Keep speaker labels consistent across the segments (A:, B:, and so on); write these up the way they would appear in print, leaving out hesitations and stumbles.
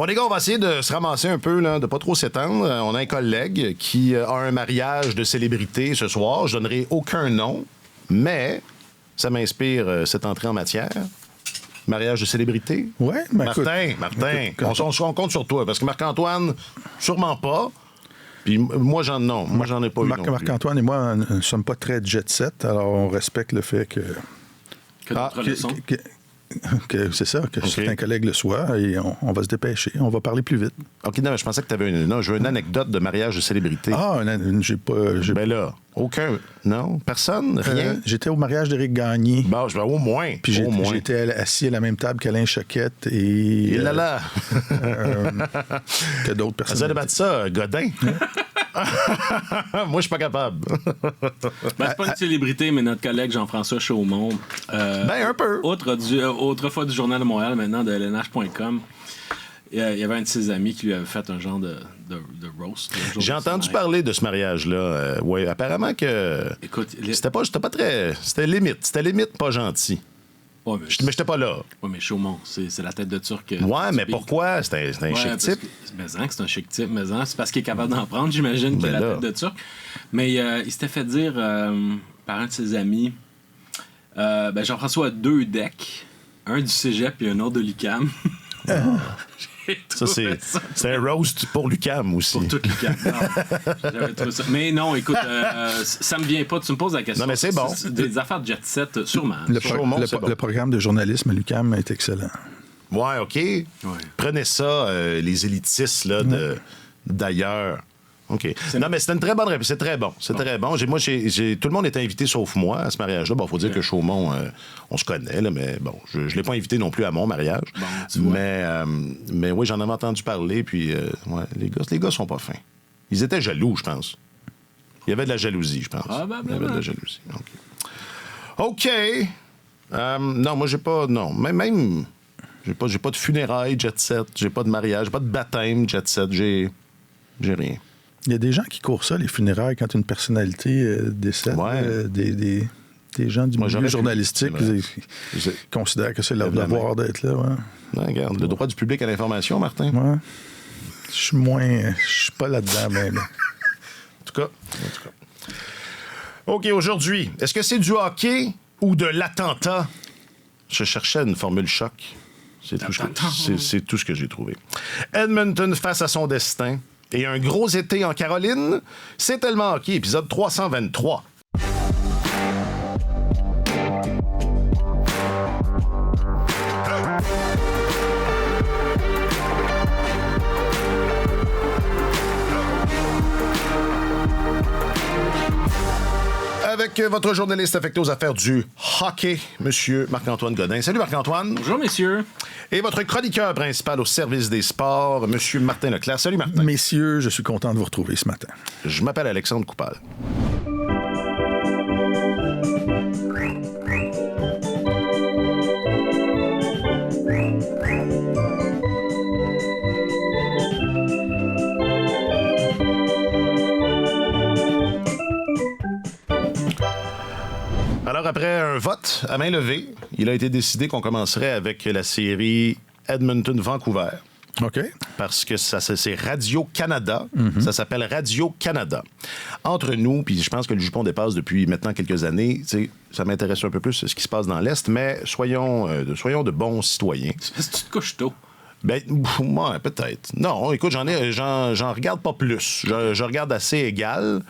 A: Bon, les gars, on va essayer de se ramasser un peu, là, de pas trop s'étendre. On a un collègue qui a un mariage de célébrité ce soir. Je donnerai aucun nom, mais ça m'inspire cette entrée en matière. Mariage de célébrité?
B: Oui, mais
A: Martin, on compte sur toi, parce que Marc-Antoine, sûrement pas. Puis moi, j'en ai pas eu non plus.
B: Marc-Antoine et moi ne sommes pas très jet-set, alors on respecte le fait que
C: notre leçon.
B: que c'est ça, que certains collègues le soient, et on va se dépêcher, on va parler plus vite.
A: OK, non, mais je pensais que tu avais une anecdote de mariage de célébrité.
B: Ah, j'ai pas...
A: Ben là, aucun... Non? Personne? Rien?
B: J'étais au mariage d'Éric Gagné.
A: Bon, au moins.
B: Puis j'étais assis à la même table qu'Alain Choquette et...
A: là.
B: Que d'autres personnes.
A: Ça débattre ça, Godin. Moi, je suis pas capable.
C: C'est pas une célébrité, mais notre collègue Jean-François Chaumont.
A: Un peu.
C: Autrefois du Journal de Montréal, maintenant de LNH.com. Il y avait un de ses amis qui lui avait fait un genre de roast.
A: J'ai entendu parler de ce mariage-là. Oui, apparemment que...
C: Écoute,
A: c'était pas très... C'était limite pas gentil.
C: Ouais,
A: mais j'étais pas là.
C: Oui, mais Chaumont, c'est la tête de Turc.
A: Ouais, mais pourquoi? C'est un chic type.
C: C'est un chic type, c'est parce qu'il est capable d'en prendre, j'imagine, qu'il a la tête de Turc. Mais il s'était fait dire par un de ses amis, Jean-François a 2 decks, un du cégep et un autre de l'UQAM.
A: Ça, c'est un roast pour l'UQAM aussi.
C: Pour toute l'UQAM. J'avais trouvé ça. Mais non, écoute, ça me vient pas. Tu me poses la question.
A: Non, mais c'est bon.
C: Des affaires de jet set, sûrement.
B: Le programme de journalisme à l'UQAM est excellent.
A: Ouais, OK. Ouais. Prenez ça, les élitistes là, d'ailleurs. OK. Non, mais c'est une très bonne réponse. C'est très bon. C'est très bon. Tout le monde était invité sauf moi à ce mariage-là. Bon, il faut dire que Chaumont, on se connaît, là, mais bon, je ne l'ai pas invité non plus à mon mariage. Bon, mais oui, j'en avais entendu parler. Puis, les gars sont pas fins. Ils étaient jaloux, je pense. Il y avait de la jalousie, je pense. Il y avait de la jalousie. OK. Non, moi, j'ai pas... Non, même... J'ai pas de funérailles jet set. J'ai pas de mariage. J'ai pas de baptême jet set. J'ai rien.
B: Il y a des gens qui courent ça, les funérailles, quand une personnalité décède.
A: Ouais.
B: Des gens du milieu journalistique qui considèrent que c'est leur devoir d'être là. Ouais.
A: Regarde, le droit du public à l'information, Martin.
B: Ouais. Je suis pas là-dedans, mais...
A: En tout cas. OK, aujourd'hui, est-ce que c'est du hockey ou de l'attentat? Je cherchais une formule choc. C'est tout ce que j'ai trouvé. Edmonton face à son destin. Et un gros été en Caroline, c'est tellement hockey, épisode 323. Avec votre journaliste affecté aux affaires du hockey, Monsieur Marc-Antoine Godin. Salut Marc-Antoine.
C: Bonjour messieurs.
A: Et votre chroniqueur principal au service des sports, Monsieur Martin Leclerc. Salut Martin.
B: Messieurs, je suis content de vous retrouver ce matin.
A: Je m'appelle Alexandre Coupal. Alors, après un vote à main levée, il a été décidé qu'on commencerait avec la série Edmonton-Vancouver.
B: OK.
A: Parce que c'est Radio-Canada. Ça s'appelle Radio-Canada. Entre nous, puis je pense que le jupon dépasse depuis maintenant quelques années, ça m'intéresse un peu plus ce qui se passe dans l'Est, mais soyons de bons citoyens.
C: C'est parce que tu te couches tôt.
A: Ben, ouais, peut-être. Non, écoute, j'en regarde pas plus. Je regarde assez égal.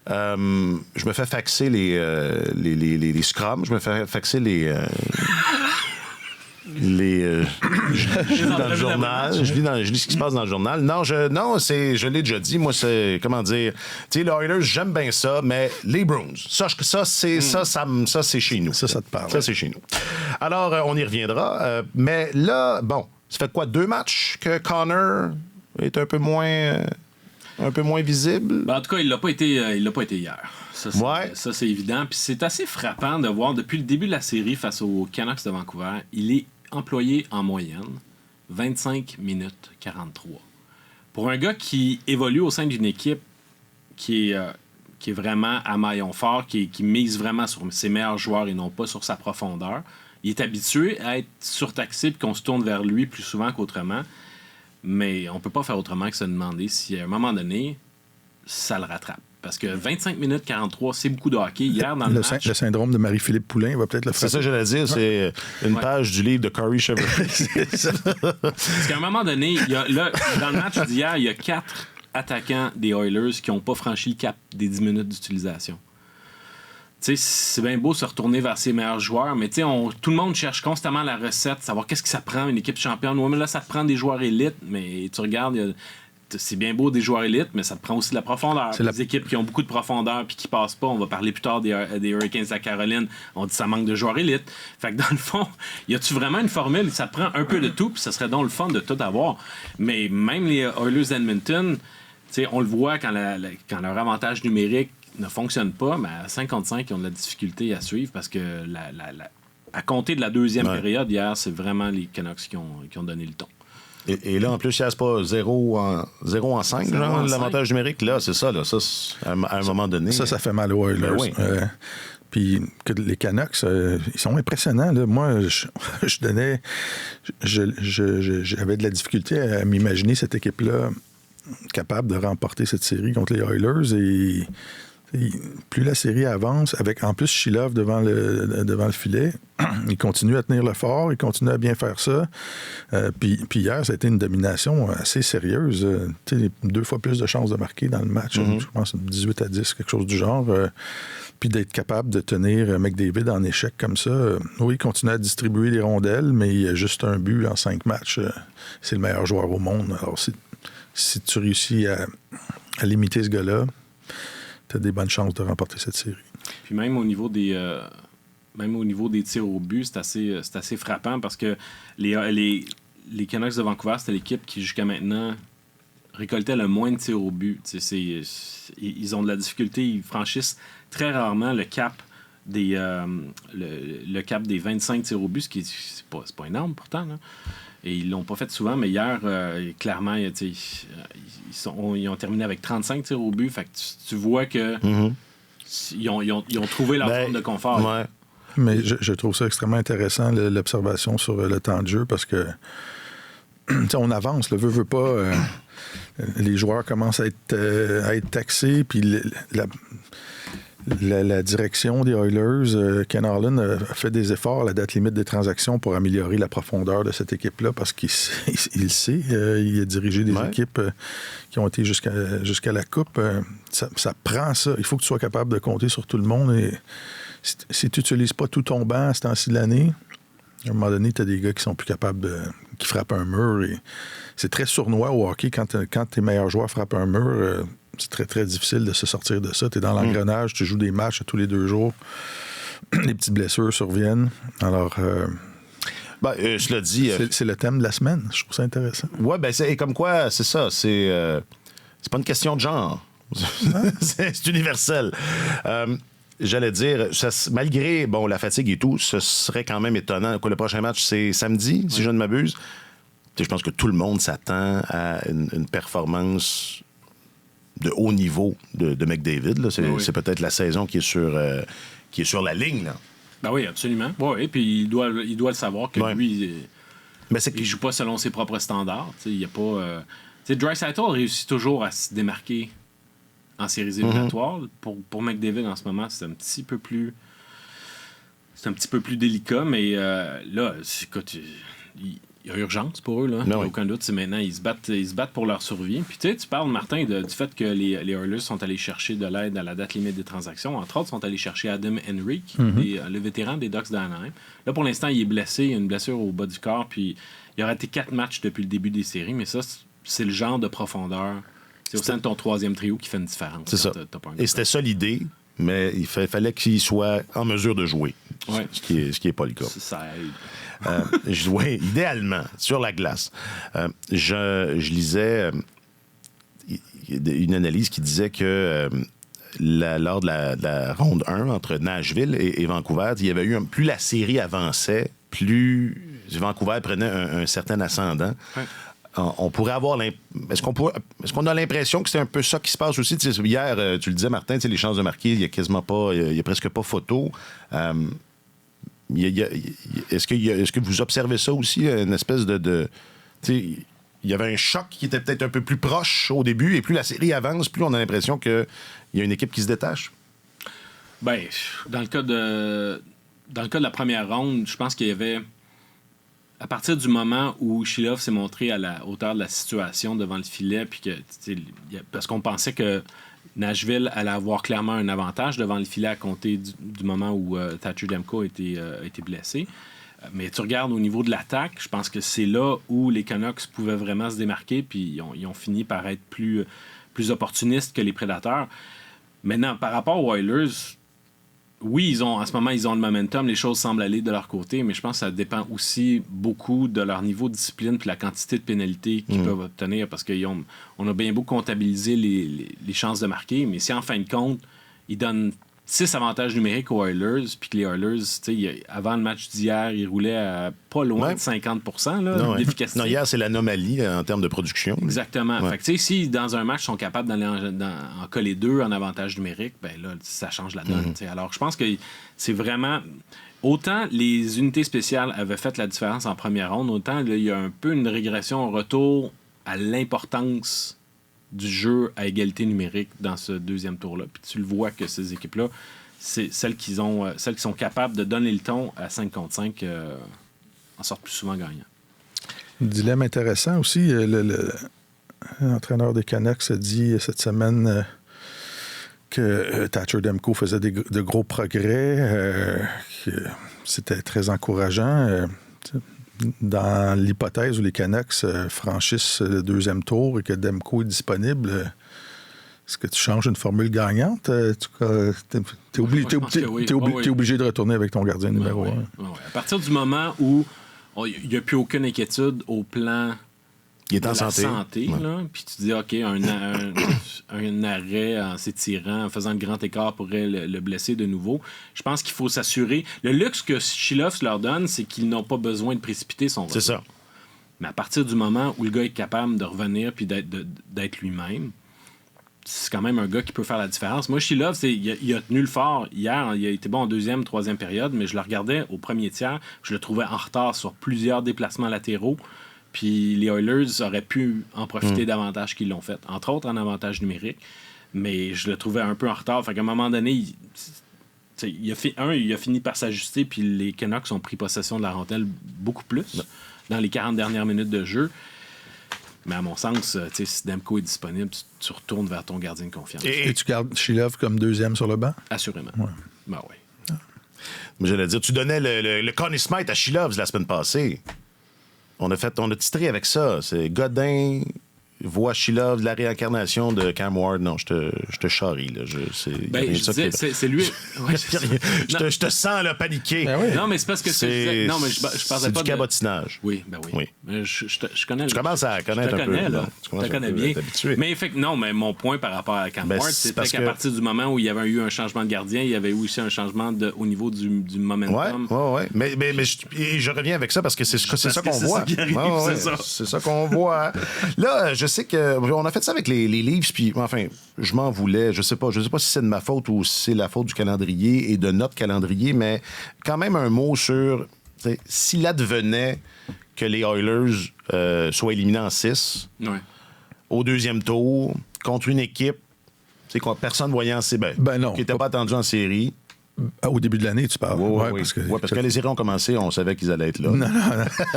A: Je me fais faxer les scrums, je me fais faxer je lis dans le journal, je lis ce qui se passe dans le journal. Je l'ai déjà dit, moi, c'est, comment dire, tu sais, les Oilers, j'aime bien ça, mais les Bruins, ça c'est chez nous.
B: Ça te parle.
A: Ça, c'est chez nous. Alors, on y reviendra, mais là, bon, ça fait quoi, 2 matchs que Connor est un peu moins visible?
C: En tout cas, il l'a pas été hier. Ça, c'est évident. Puis c'est assez frappant de voir, depuis le début de la série face aux Canucks de Vancouver, il est employé en moyenne 25 minutes 43. Pour un gars qui évolue au sein d'une équipe qui est vraiment à maillon fort, qui mise vraiment sur ses meilleurs joueurs et non pas sur sa profondeur, il est habitué à être surtaxé et qu'on se tourne vers lui plus souvent qu'autrement. Mais on peut pas faire autrement que se demander si, à un moment donné, ça le rattrape. Parce que 25 minutes 43, c'est beaucoup de hockey. Hier, dans le match...
B: Le syndrome de Marie-Philippe Poulain va peut-être le faire.
A: C'est ça que j'allais dire. C'est une page du livre de Corey Chevalier.
C: Parce qu'à un moment donné, dans le match d'hier, il y a 4 attaquants des Oilers qui n'ont pas franchi le cap des 10 minutes d'utilisation. Tu sais, c'est bien beau se retourner vers ses meilleurs joueurs, mais tu sais, tout le monde cherche constamment la recette, savoir qu'est-ce que ça prend, une équipe championne. Ouais, mais là, ça te prend des joueurs élites, mais tu regardes... C'est bien beau des joueurs élites, mais ça te prend aussi de la profondeur. Les équipes qui ont beaucoup de profondeur puis qui passent pas, on va parler plus tard des Hurricanes de la Caroline, on dit que ça manque de joueurs élites. Fait que dans le fond, y a-tu vraiment une formule? Ça te prend un peu de tout, puis ça serait donc le fun de tout avoir. Mais même les Oilers d'Edmonton, on le voit quand leur avantage numérique ne fonctionne pas, mais à 55, ils ont de la difficulté à suivre parce que à compter de la deuxième période, hier, c'est vraiment les Canucks qui ont donné le ton.
A: Et là, en plus, c'est pas 0 en 5, genre, l'avantage numérique. Là, c'est ça. Là, ça à un moment donné...
B: Ça fait mal aux Oilers. Oui. Puis que les Canucks, ils sont impressionnants. Là. Moi, j'avais de la difficulté à m'imaginer cette équipe-là capable de remporter cette série contre les Oilers. Et plus la série avance, avec en plus Chilov devant le filet, il continue à tenir le fort, il continue à bien faire ça. Puis hier, ça a été une domination assez sérieuse. 2 fois plus de chances de marquer dans le match. Je pense 18-10, quelque chose du genre. Puis d'être capable de tenir McDavid en échec comme ça. Oui, il continue à distribuer les rondelles, mais il y a juste un but en 5 matchs. C'est le meilleur joueur au monde. Alors, si tu réussis à limiter ce gars-là, tu as des bonnes chances de remporter cette série.
C: Puis même au niveau des tirs au but, c'est assez frappant parce que les Canucks de Vancouver, c'était l'équipe qui, jusqu'à maintenant, récoltait le moins de tirs au but. Ils ont de la difficulté, ils franchissent très rarement le cap des 25 tirs au but, ce qui c'est pas énorme pourtant, là. Et ils l'ont pas fait souvent, mais hier, clairement, ils ont terminé avec 35 tirs au but. Fait que tu vois que ils ont trouvé leur zone de confort.
A: Ouais.
B: Mais je trouve ça extrêmement intéressant, l'observation sur le temps de jeu, parce que on avance, veut pas. Les joueurs commencent à être taxés, puis la direction des Oilers, Ken Holland, a fait des efforts à la date limite des transactions pour améliorer la profondeur de cette équipe-là parce qu'il sait. Il a dirigé des équipes qui ont été jusqu'à la Coupe. Ça prend ça. Il faut que tu sois capable de compter sur tout le monde. Et si tu n'utilises pas tout ton banc à ce temps-ci de l'année, à un moment donné, tu as des gars qui sont plus capables qui frappent un mur. Et c'est très sournois au hockey quand tes meilleurs joueurs frappent un mur. C'est très, très difficile de se sortir de ça. Tu es dans l'engrenage, tu joues des matchs tous les 2 jours. Les petites blessures surviennent. Alors,
A: je le dis...
B: c'est le thème de la semaine. Je trouve ça intéressant.
A: Oui, et comme quoi, c'est ça. C'est pas une question de genre. C'est universel. J'allais dire, malgré la fatigue et tout, ce serait quand même étonnant. Le prochain match, c'est samedi, si je ne m'abuse. Je pense que tout le monde s'attend à une performance de haut niveau de McDavid. Là. C'est peut-être la saison qui est sur la ligne. Là.
C: Ben oui, absolument. Oui, puis il doit le savoir que lui, il joue pas selon ses propres standards. Il n'y a pas... Draisaitl réussit toujours à se démarquer en séries éliminatoires. Pour McDavid, en ce moment, c'est un petit peu plus délicat, mais là, écoute, il y a urgence pour eux, là. Il n'y a aucun doute. C'est maintenant, ils se battent pour leur survie. Puis tu parles, Martin, du fait que les Oilers sont allés chercher de l'aide à la date limite des transactions. Entre autres, sont allés chercher Adam Henrique, le vétéran des Ducks d'Anaheim. Là, pour l'instant, il est blessé. Il a une blessure au bas du corps. Puis il a raté 4 matchs depuis le début des séries. Mais ça, c'est le genre de profondeur. C'est au sein de ton 3e trio qui fait une différence.
A: C'est ça. Et c'était ça l'idée. Mais il fallait qu'il soit en mesure de jouer.
C: Ouais.
A: Ce qui est pas le cas.
C: Ça aide.
A: Idéalement, sur la glace. Je lisais une analyse qui disait que lors de la ronde 1 entre Nashville et Vancouver, il y avait eu plus la série avançait, plus Vancouver prenait un certain ascendant. Ouais. On pourrait avoir est-ce qu'on a l'impression que c'est un peu ça qui se passe aussi? Hier, tu le disais, Martin, les chances de marquer, il n'y a quasiment pas, il y a presque pas photo. Est-ce que vous observez ça aussi, une espèce de il y avait un choc qui était peut-être un peu plus proche au début, et plus la série avance, plus on a l'impression qu'il y a une équipe qui se détache?
C: Ben, dans le cas de la première ronde, je pense qu'il y avait... À partir du moment où Chilov s'est montré à la hauteur de la situation devant le filet, puis parce qu'on pensait que Nashville allait avoir clairement un avantage devant le filet à compter du moment où Thatcher Demko a été blessé. Mais tu regardes au niveau de l'attaque, je pense que c'est là où les Canucks pouvaient vraiment se démarquer, puis ils ont fini par être plus opportunistes que les Prédateurs. Maintenant, par rapport aux Oilers, oui, en ce moment, ils ont le momentum, les choses semblent aller de leur côté, mais je pense que ça dépend aussi beaucoup de leur niveau de discipline et la quantité de pénalités qu'ils peuvent obtenir, parce qu'on a bien beau comptabiliser les chances de marquer, mais si en fin de compte, ils donnent 6 avantages numériques aux Oilers, puis que les Oilers, avant le match d'hier, ils roulaient à pas loin de 50% d'efficacité.
A: Non, hier, c'est l'anomalie en termes de production.
C: Exactement. Fait que, si dans un match, ils sont capables d'aller en coller 2 en avantage numérique, ben là, ça change la donne. Alors, je pense que c'est vraiment... Autant les unités spéciales avaient fait la différence en première ronde, autant là, il y a un peu une régression au retour à l'importance du jeu à égalité numérique dans ce deuxième tour-là. Puis tu le vois que ces équipes-là, c'est celles qui sont capables de donner le ton à 5 contre 5 en sortent plus souvent gagnants.
B: Dilemme intéressant aussi. L'entraîneur des Canucks a dit cette semaine que Thatcher Demko faisait de gros progrès, que c'était très encourageant. Dans l'hypothèse où les Canucks franchissent le deuxième tour et que Demko est disponible, est-ce que tu changes une formule gagnante? T'es obligé de retourner avec ton gardien numéro 1.
C: Ouais. À partir du moment où il n'y a plus aucune inquiétude au plan
A: il est en santé.
C: Là, puis tu dis, OK, un arrêt en s'étirant, en faisant le grand écart pourrait le blesser de nouveau. Je pense qu'il faut s'assurer. Le luxe que Chilov leur donne, c'est qu'ils n'ont pas besoin de précipiter son retour.
A: C'est ça.
C: Mais à partir du moment où le gars est capable de revenir puis d'être lui-même, c'est quand même un gars qui peut faire la différence. Moi, Chilov, il a tenu le fort hier. Il a été bon en deuxième, troisième période, mais je le regardais au premier tiers. Je le trouvais en retard sur plusieurs déplacements latéraux. Puis les Oilers auraient pu en profiter davantage qu'ils l'ont fait. Entre autres, en avantage numérique. Mais je le trouvais un peu en retard. Fait qu'à un moment donné, il a fini par s'ajuster. Puis les Canucks ont pris possession de la rondelle beaucoup plus dans les 40 dernières minutes de jeu. Mais à mon sens, si Demko est disponible, tu retournes vers ton gardien de confiance.
B: Et tu gardes Chilov comme deuxième sur le banc?
C: Assurément.
B: Ouais.
C: Ben oui.
A: Mais j'allais dire, tu donnais le Conn Smythe à Chilov la semaine passée. On a titré avec ça. C'est Godin voit Chilov de la réincarnation de Cam Ward. Non, je te charrie. Là.
C: C'est lui. Ouais,
A: je te sens là, paniquer.
B: Ben oui.
C: Non, mais c'est parce que c'est. Non, mais je pensais
A: c'est
C: pas
A: du cabotinage.
C: Oui, ben oui. Mais je connais.
A: Tu commences à connaître un peu.
C: Je te connais bien. Mais mais mon point par rapport à Cam Ward, c'était qu'à partir du moment où il y avait eu un changement de gardien, il y avait eu aussi un changement au niveau du momentum.
A: Oui. Mais je reviens avec ça parce que c'est ça qu'on voit. C'est ça qu'on voit. Là, je sais qu'on a fait ça avec les Leafs, puis enfin, je m'en voulais. Je sais pas si c'est de ma faute ou si c'est la faute du calendrier et de notre calendrier, mais quand même un mot sur s'il advenait que les Oilers soient éliminés en 6 au deuxième tour contre une équipe personne ne voyait qui n'était pas attendu en série.
B: Au début de l'année, tu parles.
A: Oui, parce que quand les séries ont commencé, on savait qu'ils allaient être là.
C: Non.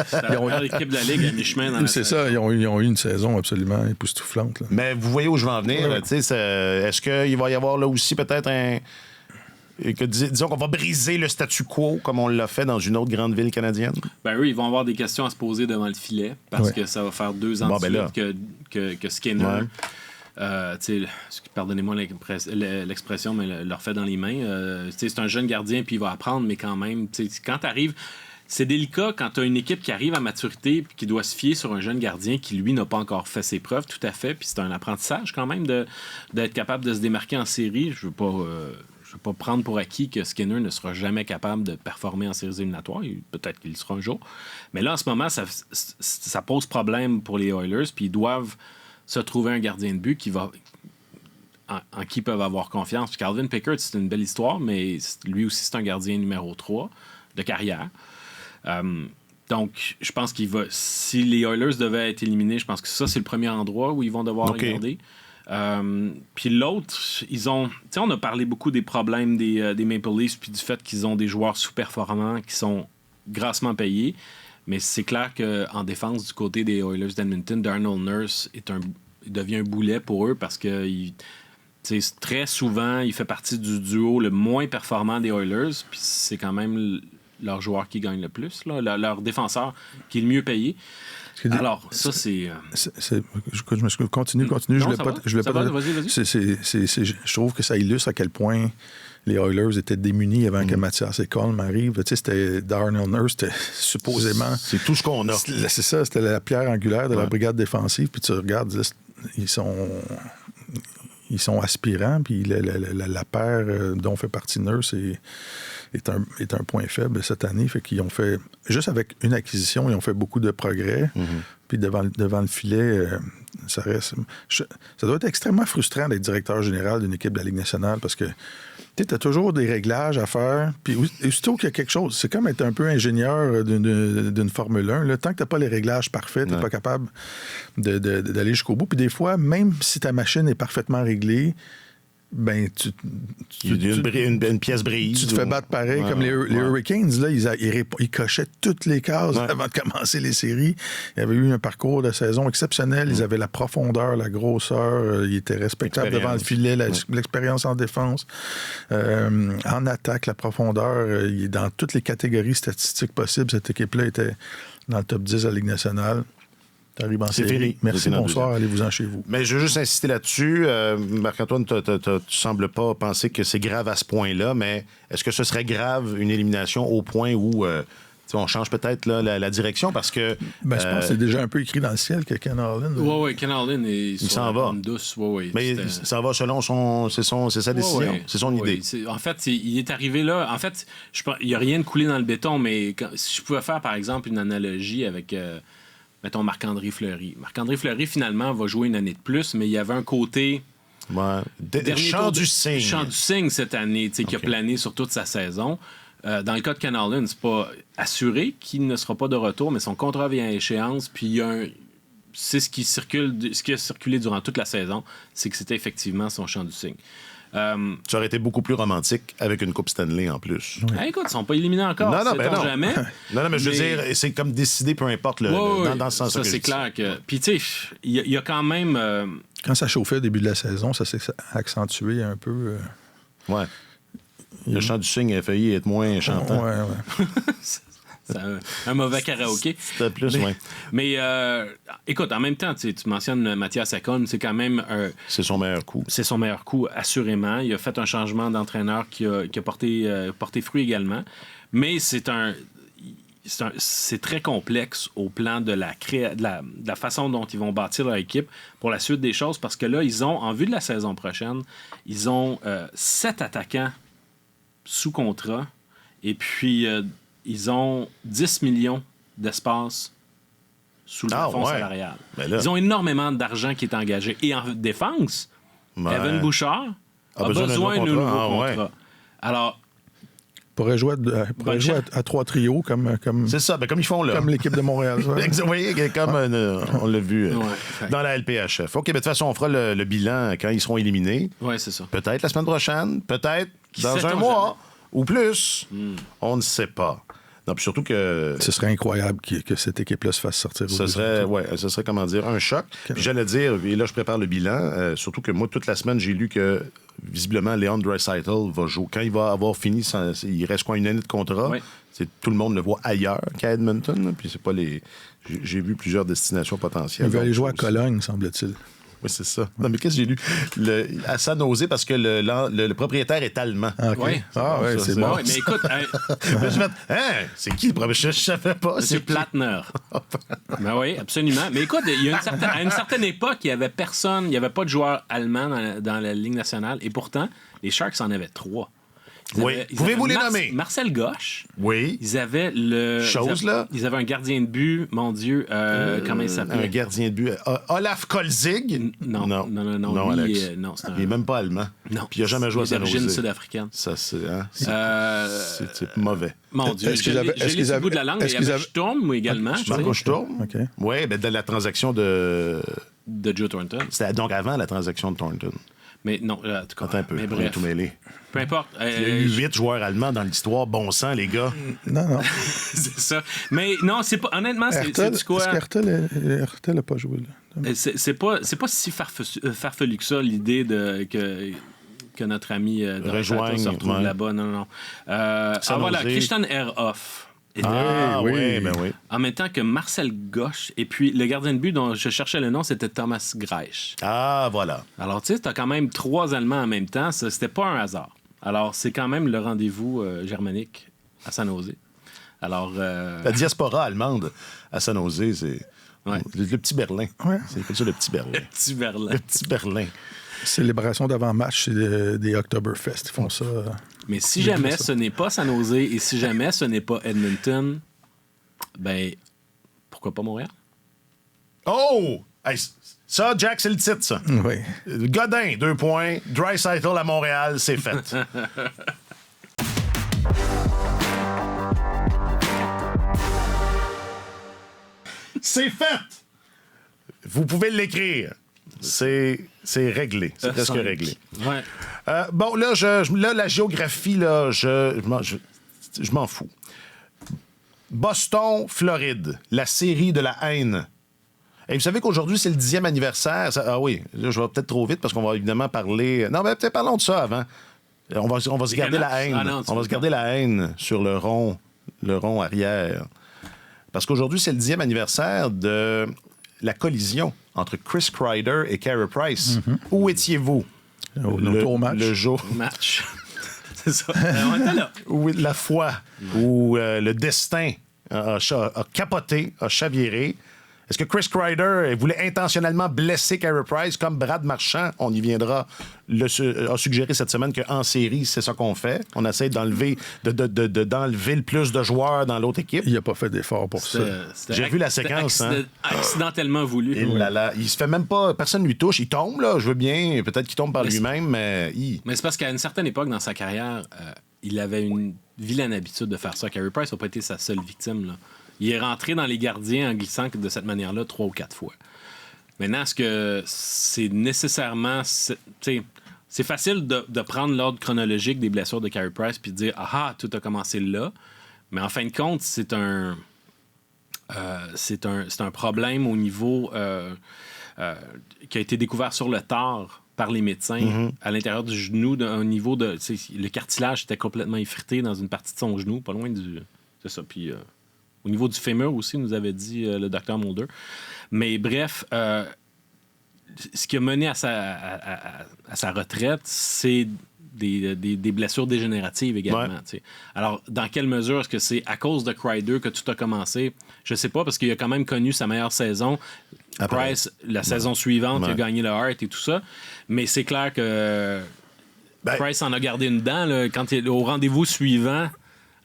C: C'était la meilleure équipe de la Ligue à mi-chemin dans la
B: C'est ça, ils ont eu une saison absolument époustouflante. Là.
A: Mais vous voyez où je veux en venir. Est-ce qu'il va y avoir là aussi peut-être disons qu'on va briser le statu quo comme on l'a fait dans une autre grande ville canadienne?
C: Ben eux, ils vont avoir des questions à se poser devant le filet parce que ça va faire 2 ans de suite que Skinner... pardonnez-moi l'expression, mais leur fait dans les mains. C'est un jeune gardien, puis il va apprendre, mais quand même, quand tu arrives, c'est délicat quand tu as une équipe qui arrive à maturité puis qui doit se fier sur un jeune gardien qui, lui, n'a pas encore fait ses preuves, tout à fait. Puis c'est un apprentissage quand même d'être capable de se démarquer en série. Je veux pas prendre pour acquis que Skinner ne sera jamais capable de performer en séries éliminatoires. Peut-être qu'il le sera un jour. Mais là, en ce moment, ça pose problème pour les Oilers, puis ils doivent se trouver un gardien de but en qui ils peuvent avoir confiance. Puis Calvin Pickard, c'est une belle histoire, mais lui aussi, c'est un gardien numéro 3 de carrière. Donc, je pense si les Oilers devaient être éliminés, je pense que ça, c'est le premier endroit où ils vont devoir regarder. Puis l'autre, on a parlé beaucoup des problèmes des Maple Leafs puis du fait qu'ils ont des joueurs sous-performants qui sont grassement payés. Mais c'est clair qu'en défense, du côté des Oilers d'Edmonton, Darnell Nurse devient un boulet pour eux parce que très souvent, il fait partie du duo le moins performant des Oilers. Puis c'est quand même leur joueur qui gagne le plus, là, leur défenseur qui est le mieux payé. Alors, ça, c'est...
B: Je me continue.
C: Non, vas-y.
B: Je trouve que ça illustre à quel point les Oilers étaient démunis avant que Mathias Ekholm arrive. Tu sais, c'était Darnell Nurse, c'était supposément...
A: C'est tout ce qu'on a.
B: C'est ça, c'était la pierre angulaire de la brigade défensive. Puis tu regardes, là, ils sont aspirants, puis la paire dont fait partie Nurse est un point faible cette année. Fait qu'ils ont fait, juste avec une acquisition, ils ont fait beaucoup de progrès. Puis devant le filet, ça reste... Ça doit être extrêmement frustrant d'être directeur général d'une équipe de la Ligue nationale parce que tu as toujours des réglages à faire. Puis aussitôt qu'il y a quelque chose, c'est comme être un peu ingénieur d'une Formule 1. Là, tant que tu n'as pas les réglages parfaits, tu n'es pas capable d'aller jusqu'au bout. Puis des fois, même si ta machine est parfaitement réglée, ben
A: une pièce brise.
B: Tu te fais battre pareil. Comme les Hurricanes, là, ils cochaient toutes les cases avant de commencer les séries. Il y avait eu un parcours de saison exceptionnel. Ils avaient la profondeur, la grosseur. Ils étaient respectables devant le filet, l'expérience en défense. En attaque, la profondeur. Dans toutes les catégories statistiques possibles, cette équipe-là était dans le top 10 de la Ligue nationale. T'arrives en série. Fini. Merci, bonsoir, allez-vous-en chez vous.
A: Mais je veux juste insister là-dessus. Marc-Antoine, tu sembles pas penser que c'est grave à ce point-là, mais est-ce que ce serait grave une élimination au point où on change peut-être là, la direction parce que...
B: je pense que c'est déjà un peu écrit dans le ciel que Ken Holland...
C: Oui, Ken Holland il
A: s'en va.
C: Douce.
A: Mais il s'en va selon c'est sa décision, c'est son idée.
C: En fait, il est arrivé là... En fait, il n'y a rien de coulé dans le béton, mais si je pouvais faire, par exemple, une analogie avec... mettons Marc-André Fleury. Marc-André Fleury, finalement, va jouer une année de plus, mais il y avait un côté...
A: Chant du cygne.
C: Chant du cygne cette année, qui a plané sur toute sa saison. Dans le cas de Ken Holland, c'est pas assuré qu'il ne sera pas de retour, mais son contrat vient à échéance, puis c'est ce qui a circulé durant toute la saison, c'est que c'était effectivement son chant du cygne.
A: Ça aurait été beaucoup plus romantique avec une Coupe Stanley en plus.
C: Oui. Écoute, ils ne sont pas éliminés encore.
A: Non.
C: Jamais.
A: non, mais je veux dire, c'est comme décidé, peu importe, dans ce sens-là.
C: Ça, c'est clair que... Puis, tu sais, il y a quand même...
B: Quand ça chauffait au début de la saison, ça s'est accentué un peu.
A: Ouais. Le chant du cygne a failli être moins chantant.
B: Ouais.
C: C'est un mauvais karaoké.
A: C'était plus, oui.
C: Mais écoute, en même temps, tu mentionnes Mathias Ekholm, c'est quand même...
A: c'est son meilleur coup.
C: C'est son meilleur coup, assurément. Il a fait un changement d'entraîneur qui a porté fruit également. Mais c'est très complexe au plan de la façon dont ils vont bâtir leur équipe pour la suite des choses, parce que là, ils ont, en vue de la saison prochaine, ils ont 7 attaquants sous contrat, et puis... ils ont 10 millions d'espace sous le plafond salarial. Ils ont énormément d'argent qui est engagé. Et en défense, Evan Bouchard a besoin d'un nouveau contrat. Alors,
B: pourrait jouer à 3 trios comme
A: c'est ça, comme ils font là.
B: Comme l'équipe de Montréal.
A: Vous voyez, comme on l'a vu dans la LPHF. OK, mais de toute façon, on fera le bilan quand ils seront éliminés.
C: Oui, c'est ça.
A: Peut-être la semaine prochaine, peut-être dans un mois ou plus. On ne sait pas. Non, puis surtout que...
B: Ce serait incroyable que cette équipe-là se fasse sortir.
A: Ce serait, comment dire, un choc. Puis j'allais dire, et là, je prépare le bilan, surtout que moi, toute la semaine, j'ai lu que, visiblement, Leon Draisaitl va jouer. Quand il va avoir fini, il reste une année de contrat. Oui. Tout le monde le voit ailleurs qu'à Edmonton. Là, puis c'est pas les... J'ai vu plusieurs destinations potentielles.
B: Il va aller jouer à Cologne, semble-t-il.
A: Oui, c'est ça. Non, mais qu'est-ce que j'ai lu? À San Jose, parce que le propriétaire est allemand.
B: Okay. Oui. C'est bon.
C: Mais écoute...
A: c'est qui le propriétaire? Je ne savais pas.
C: C'est Platner. Ben oui, absolument. Mais écoute, à une certaine époque, il n'y avait personne, il n'y avait pas de joueur allemand dans la Ligue nationale. Et pourtant, les Sharks en avaient 3.
A: Pouvez-vous les nommer?
C: Marcel Goche.
A: Oui.
C: Ils avaient Ils avaient un gardien de but, mon Dieu. Comment il s'appelait?
A: Un gardien de but. Olaf Kolzig?
C: Non,
A: Alex.
C: C'est
A: il n'est même pas allemand.
C: Non.
A: Puis il n'a jamais joué à San Jose.
C: D'origine sud-africaine.
A: Ça, c'est mauvais.
C: Mon Dieu, j'ai lu le bout de la langue. Il y avait Sturm également.
A: Sturm? OK. Oui, de la transaction de
C: Joe Thornton.
A: C'était donc avant la transaction de Thornton.
C: Mais non, en tout cas.
A: Attends un peu, on est tout mêlé.
C: Peu importe.
A: Il y a eu 8 joueurs allemands dans l'histoire. Bon sang, les gars.
B: Non.
C: C'est ça. Mais non, c'est pas. Honnêtement, c'est du quoi.
B: Est-ce qu'Hertel n'a pas joué là?
C: C'est pas si farfelu que ça, l'idée que notre ami de
A: rejoigne
C: se retrouve là-bas. Non. Voilà, Christian Ehrhoff.
A: Oui.
C: En même temps que Marcel Goche. Et puis, le gardien de but dont je cherchais le nom, c'était Thomas Greisch.
A: Ah, voilà.
C: Alors, tu sais, t'as quand même 3 Allemands en même temps. C'était pas un hasard. Alors, c'est quand même le rendez-vous germanique à San Jose. Alors...
A: La diaspora allemande à San Jose, c'est le petit Berlin.
B: Ouais.
A: C'est comme ça, le petit Berlin. Le petit Berlin.
B: Célébration d'avant-match, c'est des Oktoberfest. Ils font ça.
C: Mais si jamais ce n'est pas San Jose et si jamais ce n'est pas Edmonton, ben, pourquoi pas Montréal?
A: Oh! Hey, ça, Jack, c'est le titre, ça.
B: Oui.
A: Godin, 2 points. Draisaitl à Montréal, c'est fait. C'est fait! Vous pouvez l'écrire. C'est réglé. C'est presque réglé.
C: Ouais.
A: Bon, là, la géographie, là, je m'en fous. Boston, Floride, la série de la haine. Et vous savez qu'aujourd'hui, c'est le 10e anniversaire. Ah oui, là, je vais peut-être trop vite parce qu'on va évidemment parler... Non, mais peut-être parlons de ça avant. On va se garder la haine. On va se garder la haine sur le rond arrière. Parce qu'aujourd'hui, c'est le 10e anniversaire de la collision entre Chris Kreider et Carey Price. Mm-hmm. Où étiez-vous?
B: Au match.
A: Le jour.
C: Match. C'est ça. On était là.
A: Où la foi, où le destin a capoté, a chaviré. Est-ce que Chris Kreider voulait intentionnellement blesser Carey Price comme Brad Marchand, on y viendra, a suggéré cette semaine qu'en série, c'est ça qu'on fait. On essaie d'enlever le plus de joueurs dans l'autre équipe.
B: Il n'a pas fait d'effort pour ça.
A: J'ai vu la séquence.
C: Accidentellement voulu.
A: Il se fait même pas... Personne ne lui touche. Il tombe, là, je veux bien. Peut-être qu'il tombe par lui-même, mais...
C: Mais c'est parce qu'à une certaine époque dans sa carrière, il avait une vilaine habitude de faire ça. Carey Price n'a pas été sa seule victime, là. Il est rentré dans les gardiens en glissant de cette manière-là 3 ou 4 fois. Maintenant, est-ce que c'est nécessairement... C'est facile de prendre l'ordre chronologique des blessures de Carey Price puis de dire « Ah, tout a commencé là ». Mais en fin de compte, c'est un problème au niveau... qui a été découvert sur le tard par les médecins à l'intérieur du genou, au niveau de... Le cartilage était complètement effrité dans une partie de son genou, pas loin du... C'est ça, puis... Au niveau du fémur aussi, nous avait dit le docteur Mulder. Mais bref, ce qui a mené à sa retraite, c'est des blessures dégénératives également. Ouais. Alors, dans quelle mesure est-ce que c'est à cause de Kreider que tout a commencé? Je ne sais pas, parce qu'il a quand même connu sa meilleure saison. Après, Price, la saison suivante, il a gagné le Hart et tout ça. Mais c'est clair que Price en a gardé une dent là, quand il est au rendez-vous suivant.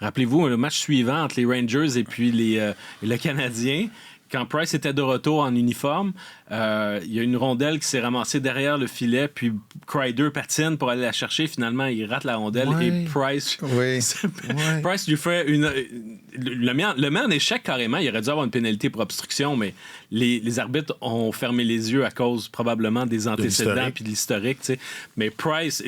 C: Rappelez-vous, le match suivant entre les Rangers et puis le Canadien, quand Price était de retour en uniforme, il y a une rondelle qui s'est ramassée derrière le filet, puis Kreider patine pour aller la chercher. Finalement, il rate la rondelle et Price... Price lui fait le met en échec carrément. Il aurait dû avoir une pénalité pour obstruction, mais les arbitres ont fermé les yeux à cause probablement des antécédents puis de l'historique. T'sais. Mais Price...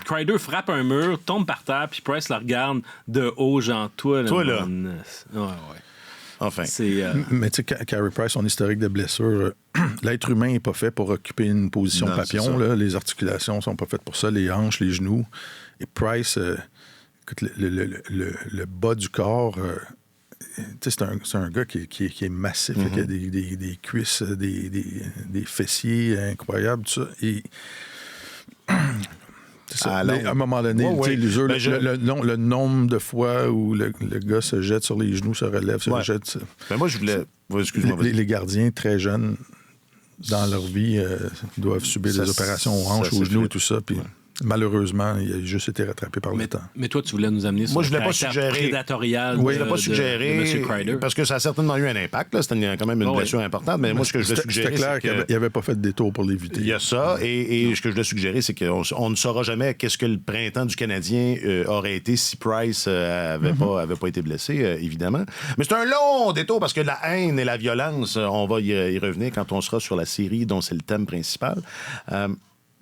C: Kreider frappe un mur, tombe par terre, puis Price la regarde de haut, genre, toi là. Ouais.
A: Enfin.
B: Mais tu sais, Carey Price, son historique de blessure, l'être humain n'est pas fait pour occuper une position papillon. Là. Les articulations sont pas faites pour ça, les hanches, les genoux. Et Price, écoute, le bas du corps, c'est un gars qui est massif, qui a des cuisses, des fessiers incroyables, tout ça. Et... À un moment donné, le nombre de fois où le gars se jette sur les genoux, se relève, se rejette.
A: Ben moi, je voulais... Excuse-moi.
B: Les gardiens très jeunes, dans leur vie, doivent subir des opérations aux hanches, aux genoux et tout ça. Puis Malheureusement, il a juste été rattrapé par le temps.
C: Mais toi, tu voulais nous amener sur
A: le caractère
C: prédatorial
A: je voulais pas suggérer,
C: de M. Kreider.
A: parce que ça a certainement eu un impact. Là. C'était quand même une blessure importante. Mais moi, ce que je voulais suggérer,
B: c'était clair qu'il n'avait pas fait de détour pour l'éviter.
A: Il y a ça. Et ce que je voulais suggérer, c'est qu'on ne saura jamais qu'est-ce que le printemps du Canadien aurait été si Price avait pas été blessé, évidemment. Mais c'est un long détour parce que la haine et la violence, on va y revenir quand on sera sur la série dont c'est le thème principal.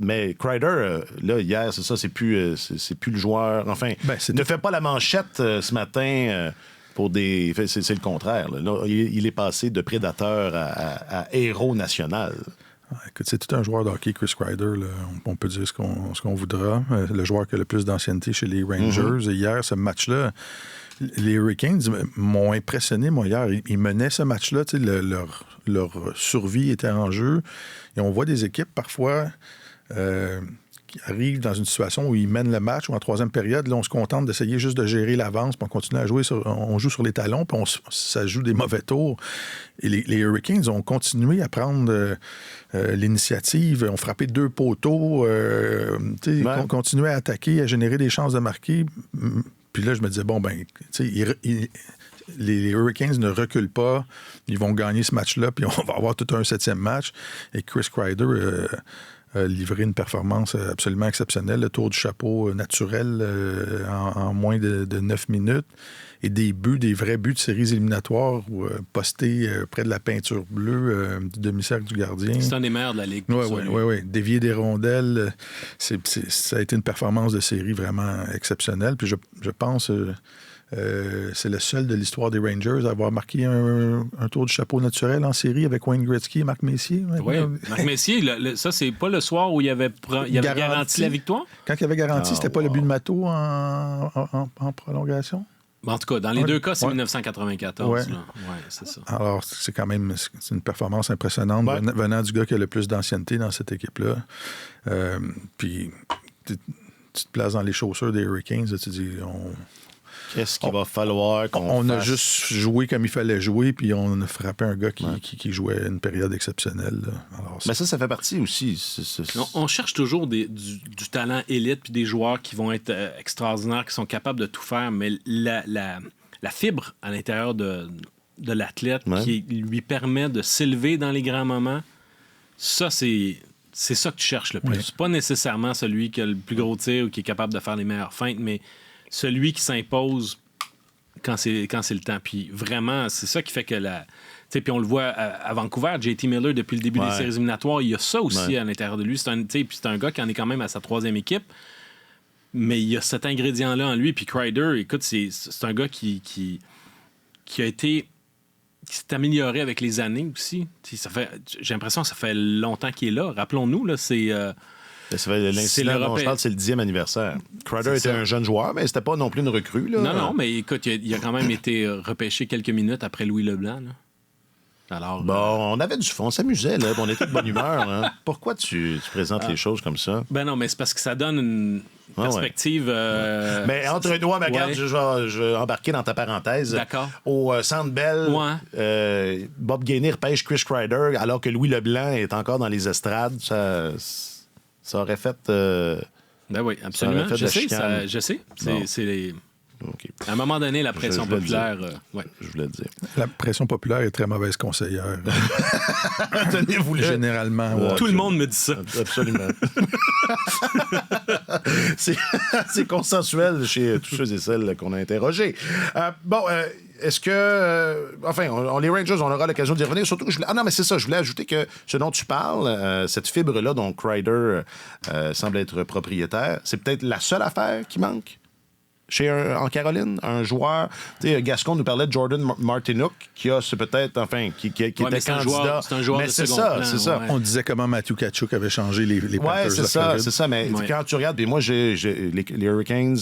A: Mais Kreider, là, hier, c'est ça, c'est plus le joueur. Enfin, ne fait pas la manchette ce matin pour des. C'est le contraire. Là, il est passé de prédateur à héros national.
B: Écoute, c'est tout un joueur de hockey, Chris Kreider. Là. On peut dire ce qu'on voudra. Le joueur qui a le plus d'ancienneté chez les Rangers. Et hier, ce match-là, les Hurricanes m'ont impressionné, moi, hier. Ils menaient ce match-là. Leur survie était en jeu. Et on voit des équipes, parfois, qui arrivent dans une situation où ils mènent le match ou en troisième période, là, on se contente d'essayer juste de gérer l'avance, puis on continue à jouer, on joue sur les talons, puis ça joue des mauvais tours. Et les Hurricanes ont continué à prendre l'initiative, ont frappé 2 poteaux, continué à attaquer, à générer des chances de marquer. Puis là, je me disais, les Hurricanes ne reculent pas, ils vont gagner ce match-là, puis on va avoir tout un 7e match. Et Chris Kreider a livré une performance absolument exceptionnelle, le tour du chapeau naturel en moins de 9 minutes. Et des vrais buts de séries éliminatoires postés près de la peinture bleue du demi-cercle du gardien.
C: C'est un des meilleurs de la Ligue.
B: Oui. Dévier des rondelles. Ça a été une performance de série vraiment exceptionnelle. Puis je pense... c'est le seul de l'histoire des Rangers à avoir marqué un tour du chapeau naturel en série avec Wayne Gretzky et Marc Messier.
C: Oui, Marc Messier, ça, c'est pas le soir où il avait garanti la victoire?
B: Quand il avait garanti, c'était pas le but de Matteau en prolongation?
C: En tout cas, dans les deux cas, c'est 1994. Ouais, c'est ça.
B: Alors, c'est quand même une performance impressionnante venant du gars qui a le plus d'ancienneté dans cette équipe-là. Puis, tu te places dans les chaussures des Hurricanes, là, tu dis...
A: Qu'est-ce qu'il va falloir qu'on
B: fasse? A juste joué comme il fallait jouer, puis on a frappé un gars qui jouait une période exceptionnelle. Alors,
A: mais ça fait partie aussi.
C: On cherche toujours du talent élite, puis des joueurs qui vont être extraordinaires, qui sont capables de tout faire, mais la fibre à l'intérieur de l'athlète qui lui permet de s'élever dans les grands moments, ça, c'est ça que tu cherches le plus. Oui. Pas nécessairement celui qui a le plus gros tir ou qui est capable de faire les meilleures feintes, mais celui qui s'impose quand c'est le temps. Puis vraiment, c'est ça qui fait que puis on le voit à Vancouver, JT Miller, depuis le début des séries éliminatoires, il y a ça aussi à l'intérieur de lui. C'est un gars qui en est quand même à sa 3e équipe, mais il y a cet ingrédient-là en lui. Puis Kreider, écoute, c'est un gars qui a été... qui s'est amélioré avec les années aussi. J'ai l'impression que ça fait longtemps qu'il est là. Rappelons-nous, là,
A: l'incident dont je parle, c'est le 10e anniversaire. Kreider était un jeune joueur, mais c'était pas non plus une recrue. Là.
C: Non, mais écoute, il a quand même été repêché quelques minutes après Louis Leblanc. Là. Alors,
A: on avait du fond, on s'amusait, là, on était de bonne humeur. Hein. Pourquoi tu présentes les choses comme ça?
C: Ben non, mais c'est parce que ça donne une perspective...
A: Mais entre nous, regarde, je vais embarquer dans ta parenthèse.
C: D'accord.
A: Au Centre Bell, Bob Gainey repêche Chris Kreider, alors que Louis Leblanc est encore dans les estrades. Ça aurait fait...
C: ben oui, absolument. Je sais. C'est les...
A: Okay.
C: À un moment donné, la pression populaire...
A: Je voulais le dire.
B: La pression populaire est très mauvaise conseillère.
A: Tenez-vous-le.
B: Généralement.
C: Tout le monde me dit ça.
A: Absolument. c'est consensuel chez tous ceux et celles qu'on a interrogés. Est-ce que... les Rangers, on aura l'occasion d'y revenir. Surtout que je voulais ajouter que ce dont tu parles, cette fibre-là dont Kreider semble être propriétaire, c'est peut-être la seule affaire qui manque en Caroline, un joueur. Gascon nous parlait de Jordan Martinook, qui a peut-être, qui était candidat.
C: C'est un joueur
A: mais
C: de
A: c'est
C: second
A: ça,
C: plan.
A: c'est ça.
B: On disait comment Matthew Tkachuk avait changé les Panthers de Floride.
A: C'est ça. Mais quand tu regardes, puis moi, les Hurricanes,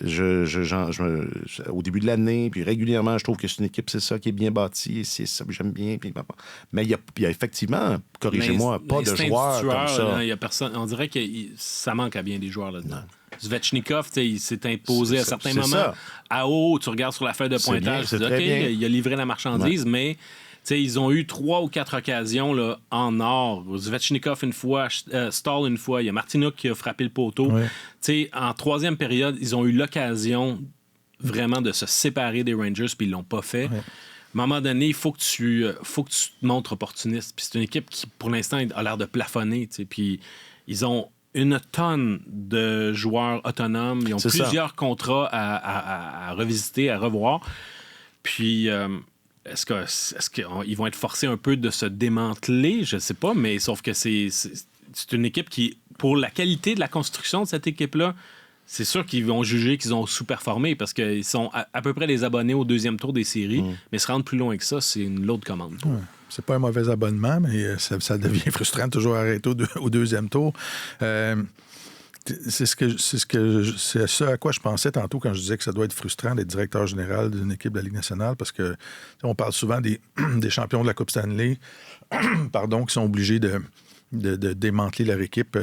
A: au début de l'année, puis régulièrement, je trouve que c'est une équipe, c'est ça, qui est bien bâtie, c'est ça, j'aime bien. Mais il y a effectivement, corrigez-moi, pas de joueurs comme ça.
C: Y a personne, on dirait que ça manque à bien des joueurs là-dedans. Svechnikov, il s'est imposé à certains moments. À haut, tu regardes sur la feuille de pointage, tu dis, OK, il a livré la marchandise, mais ils ont eu 3 ou 4 occasions là, en or. Svechnikov une fois, Stahl une fois. Il y a Martinook qui a frappé le poteau. Ouais. En troisième période, ils ont eu l'occasion vraiment de se séparer des Rangers, puis ils l'ont pas fait. Ouais. À un moment donné, il faut que tu te montres opportuniste. Puis c'est une équipe qui, pour l'instant, a l'air de plafonner. Puis ils ont une tonne de joueurs autonomes. Ils ont plusieurs contrats à revisiter, à revoir. Puis, est-ce qu'ils vont être forcés un peu de se démanteler? Je ne sais pas, mais sauf que c'est une équipe qui, pour la qualité de la construction de cette équipe-là, c'est sûr qu'ils vont juger qu'ils ont sous-performé parce qu'ils sont à peu près les abonnés au deuxième tour des séries, mais se rendre plus loin que ça, c'est une lourde commande.
B: Ouais. C'est pas un mauvais abonnement, mais ça devient frustrant de toujours arrêter au deuxième tour. C'est ce à quoi je pensais tantôt quand je disais que ça doit être frustrant d'être directeur général d'une équipe de la Ligue nationale parce que on parle souvent des champions de la Coupe Stanley qui sont obligés de démanteler leur équipe.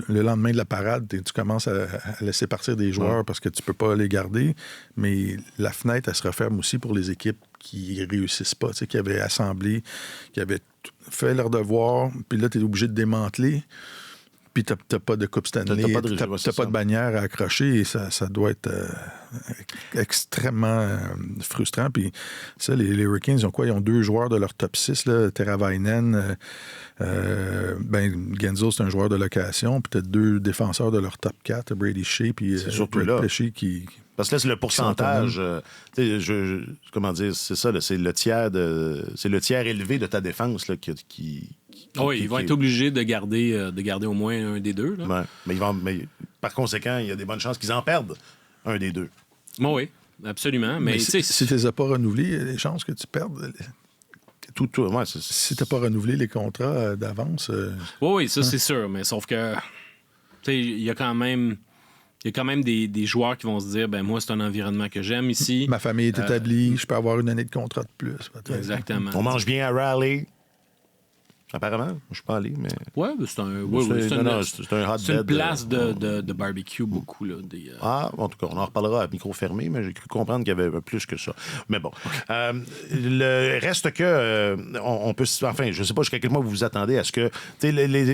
B: Le lendemain de la parade, tu commences à laisser partir des joueurs parce que tu peux pas les garder, mais la fenêtre, elle se referme aussi pour les équipes qui réussissent pas, qui avaient assemblé, qui avaient fait leur devoir, puis là, tu es obligé de démanteler. Puis t'as pas de Coupe Stanley, t'as pas de bannière à accrocher et ça doit être extrêmement frustrant. Puis ça, les Hurricanes, ils ont quoi? Ils ont 2 joueurs de leur top 6, là, Teravainen, Genzo, c'est un joueur de location, puis t'as 2 défenseurs de leur top 4, Brady Shea, puis Brett Pesce qui...
A: Parce que là, c'est le pourcentage. Comment dire, c'est ça, là, c'est le tiers élevé de ta défense là, qui
C: oui, ils vont être obligés de garder au moins un des 2. Là.
A: Ouais. Mais par conséquent, il y a des bonnes chances qu'ils en perdent un des 2.
C: Oui, absolument. Mais
B: si tu ne les as pas renouvelés, il y a des chances que tu perdes. Si tu n'as pas renouvelé les contrats d'avance.
C: Oui, ça, c'est sûr. Mais sauf que il y a quand même des joueurs qui vont se dire moi, c'est un environnement que j'aime ici.
B: Ma famille est établie, je peux avoir une année de contrat de plus. Peut-être.
C: Exactement.
A: On mange bien à Raleigh. Apparemment, je suis pas allé, mais...
C: Oui, c'est un c'est une place de barbecue, beaucoup. Là,
A: en tout cas, on en reparlera à micro fermé, mais j'ai cru comprendre qu'il y avait plus que ça. Mais bon. Le reste que... on peut... Enfin, je sais pas jusqu'à quel point vous vous attendez à ce que...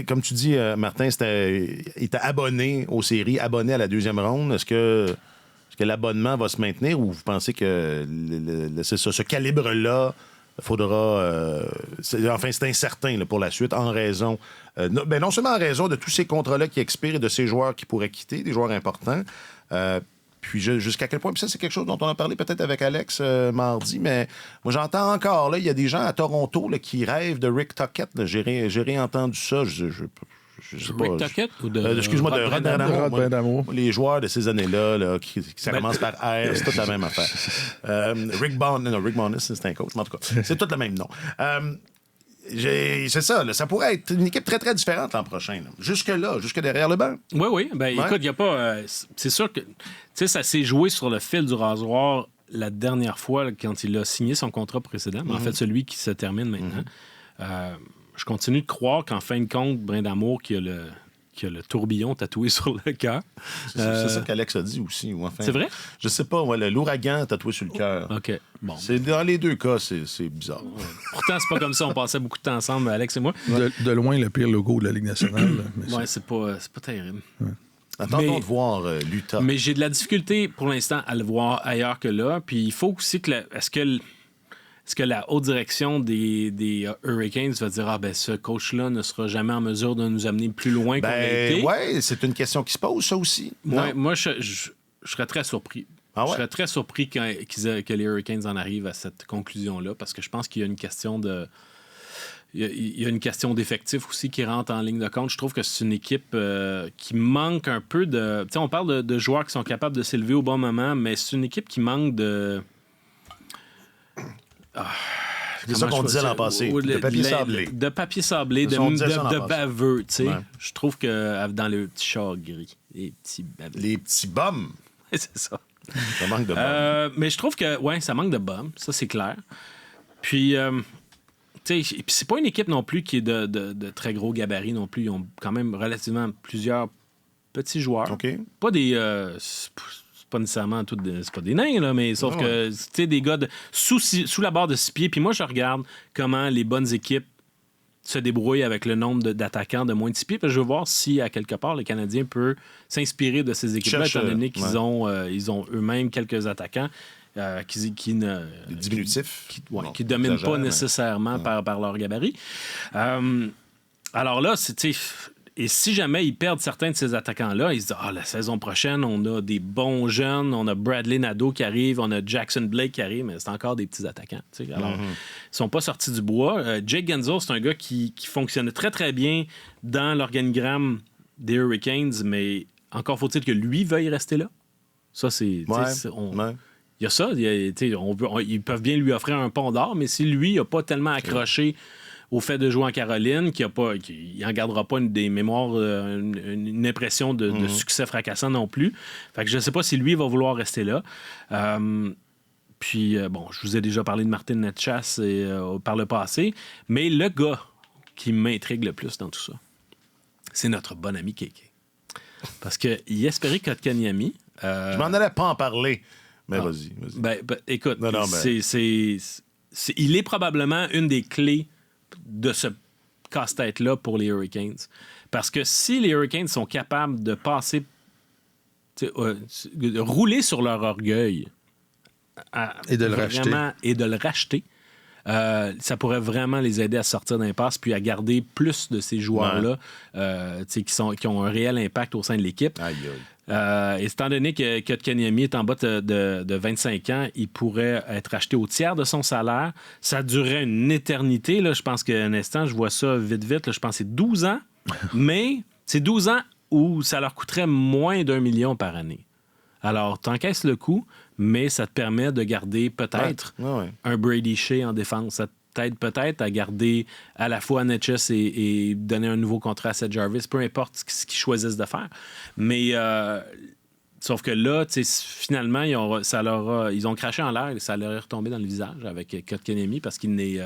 A: comme tu dis, Martin, il était abonné aux séries, abonné à la deuxième ronde. Est-ce que l'abonnement va se maintenir ou vous pensez que ce calibre-là... faudra... c'est incertain là, pour la suite, en raison... non seulement en raison de tous ces contrats-là qui expirent et de ces joueurs qui pourraient quitter, des joueurs importants, puis jusqu'à quel point... Puis ça, c'est quelque chose dont on a parlé peut-être avec Alex mardi, mais moi, j'entends encore, là, il y a des gens à Toronto là, qui rêvent de Rick Tocchet. J'ai réentendu ça. Je sais pas.
C: Rick Tocchet ou de...
A: excuse-moi, de Rod
B: Brind'Amour.
A: Les joueurs de ces années-là, là, ça commence par R, c'est toute la même affaire. Rick Bonus, c'est un coach, mais en tout cas, c'est tout le même nom. C'est ça, là, ça pourrait être une équipe très, très différente l'an prochain. Là. Jusque derrière le banc.
C: Oui. Écoute, il n'y a pas... c'est sûr que ça s'est joué sur le fil du rasoir la dernière fois là, quand il a signé son contrat précédent, mais en fait, celui qui se termine maintenant. Je continue de croire qu'en fin de compte, Brind'Amour qui a le tourbillon tatoué sur le cœur.
A: C'est ça qu'Alex a dit aussi. Enfin,
C: c'est vrai?
A: Je sais pas, l'ouragan tatoué sur le cœur.
C: OK, bon.
A: Dans les 2 cas, c'est bizarre.
C: Pourtant, c'est pas comme ça. On passait beaucoup de temps ensemble, Alex et moi.
B: De loin, le pire logo de la Ligue nationale.
C: C'est pas terrible.
A: Ouais. Attendons de voir l'Utah.
C: Mais j'ai de la difficulté, pour l'instant, à le voir ailleurs que là. Puis il faut aussi que... Est-ce que la haute direction des Hurricanes va dire ce coach-là ne sera jamais en mesure de nous amener plus loin qu'on a été?
A: Oui, c'est une question qui se pose, ça aussi.
C: Moi, je serais très surpris.
A: Ah ouais?
C: Je serais très surpris que les Hurricanes en arrivent à cette conclusion-là, parce que je pense qu'il y a une question de... Il y a une question d'effectif aussi qui rentre en ligne de compte. Je trouve que c'est une équipe qui manque un peu de... Tu sais, on parle de joueurs qui sont capables de s'élever au bon moment, mais c'est une équipe qui manque de...
A: c'est ça qu'on disait l'an passé. De papier sablé.
C: De papier sablé, de baveux. Tu sais. Ouais. Je trouve que dans le petit char gris, les petits baveux.
A: Les petits bums.
C: C'est ça.
A: Ça manque de bums.
C: Mais je trouve que, ça manque de bums. Ça, c'est clair. Puis, tu sais, c'est pas une équipe non plus qui est de très gros gabarits non plus. Ils ont quand même relativement plusieurs petits joueurs.
A: OK.
C: Pas des... pas nécessairement c'est pas des nains, là, mais sauf que, tu sais, des gars sous la barre de 6 pieds. Puis moi, je regarde comment les bonnes équipes se débrouillent avec le nombre d'attaquants de moins de 6 pieds. Parce que je veux voir si, à quelque part, le Canadien peut s'inspirer de ces équipes-là, étant donné qu'ils ont eux-mêmes quelques attaquants qui ne...
A: Des diminutifs.
C: Qui ne dominent pas nécessairement par leur gabarit. Alors là, et si jamais ils perdent certains de ces attaquants-là, ils se disent la saison prochaine, on a des bons jeunes, on a Bradley Nadeau qui arrive, on a Jackson Blake qui arrive, mais c'est encore des petits attaquants. Alors, ils ne sont pas sortis du bois. Jake Guentzel, c'est un gars qui fonctionnait très, très bien dans l'organigramme des Hurricanes, mais encore faut-il que lui veuille rester là. Ça, c'est... Il y a ça. Ils peuvent bien lui offrir un pont d'or, mais si lui n'a pas tellement accroché au fait de jouer en Caroline, qu'il n'en gardera pas une impression de succès fracassant non plus. Fait que je ne sais pas si lui va vouloir rester là. Puis, je vous ai déjà parlé de Martin Netchas par le passé, mais le gars qui m'intrigue le plus dans tout ça, c'est notre bon ami Kéké. Parce que Jesperi Kotkaniemi...
A: Je m'en allais pas en parler, mais vas-y.
C: Écoute, il est probablement une des clés de ce casse-tête-là pour les Hurricanes. Parce que si les Hurricanes sont capables de passer, de rouler sur leur orgueil
B: et de le racheter,
C: ça pourrait vraiment les aider à sortir d'impasse puis à garder plus de ces joueurs-là qui ont un réel impact au sein de l'équipe. Et étant donné que Kotkaniemi est en bas de 25 ans, il pourrait être acheté au tiers de son salaire. Ça durerait une éternité. Là. Je pense qu'un instant, je vois ça vite. Là, je pense que c'est 12 ans. Mais c'est 12 ans où ça leur coûterait moins d'1 million par année. Alors, t'encaisses le coût, mais ça te permet de garder peut-être un Brady Shea en défense. Ça t'aide peut-être à garder à la fois Netchas et donner un nouveau contrat à Seth Jarvis, peu importe ce qu'ils choisissent de faire. Mais sauf que là, finalement, ils ont craché en l'air et ça leur est retombé dans le visage avec Kotkaniemi parce qu'il n'est...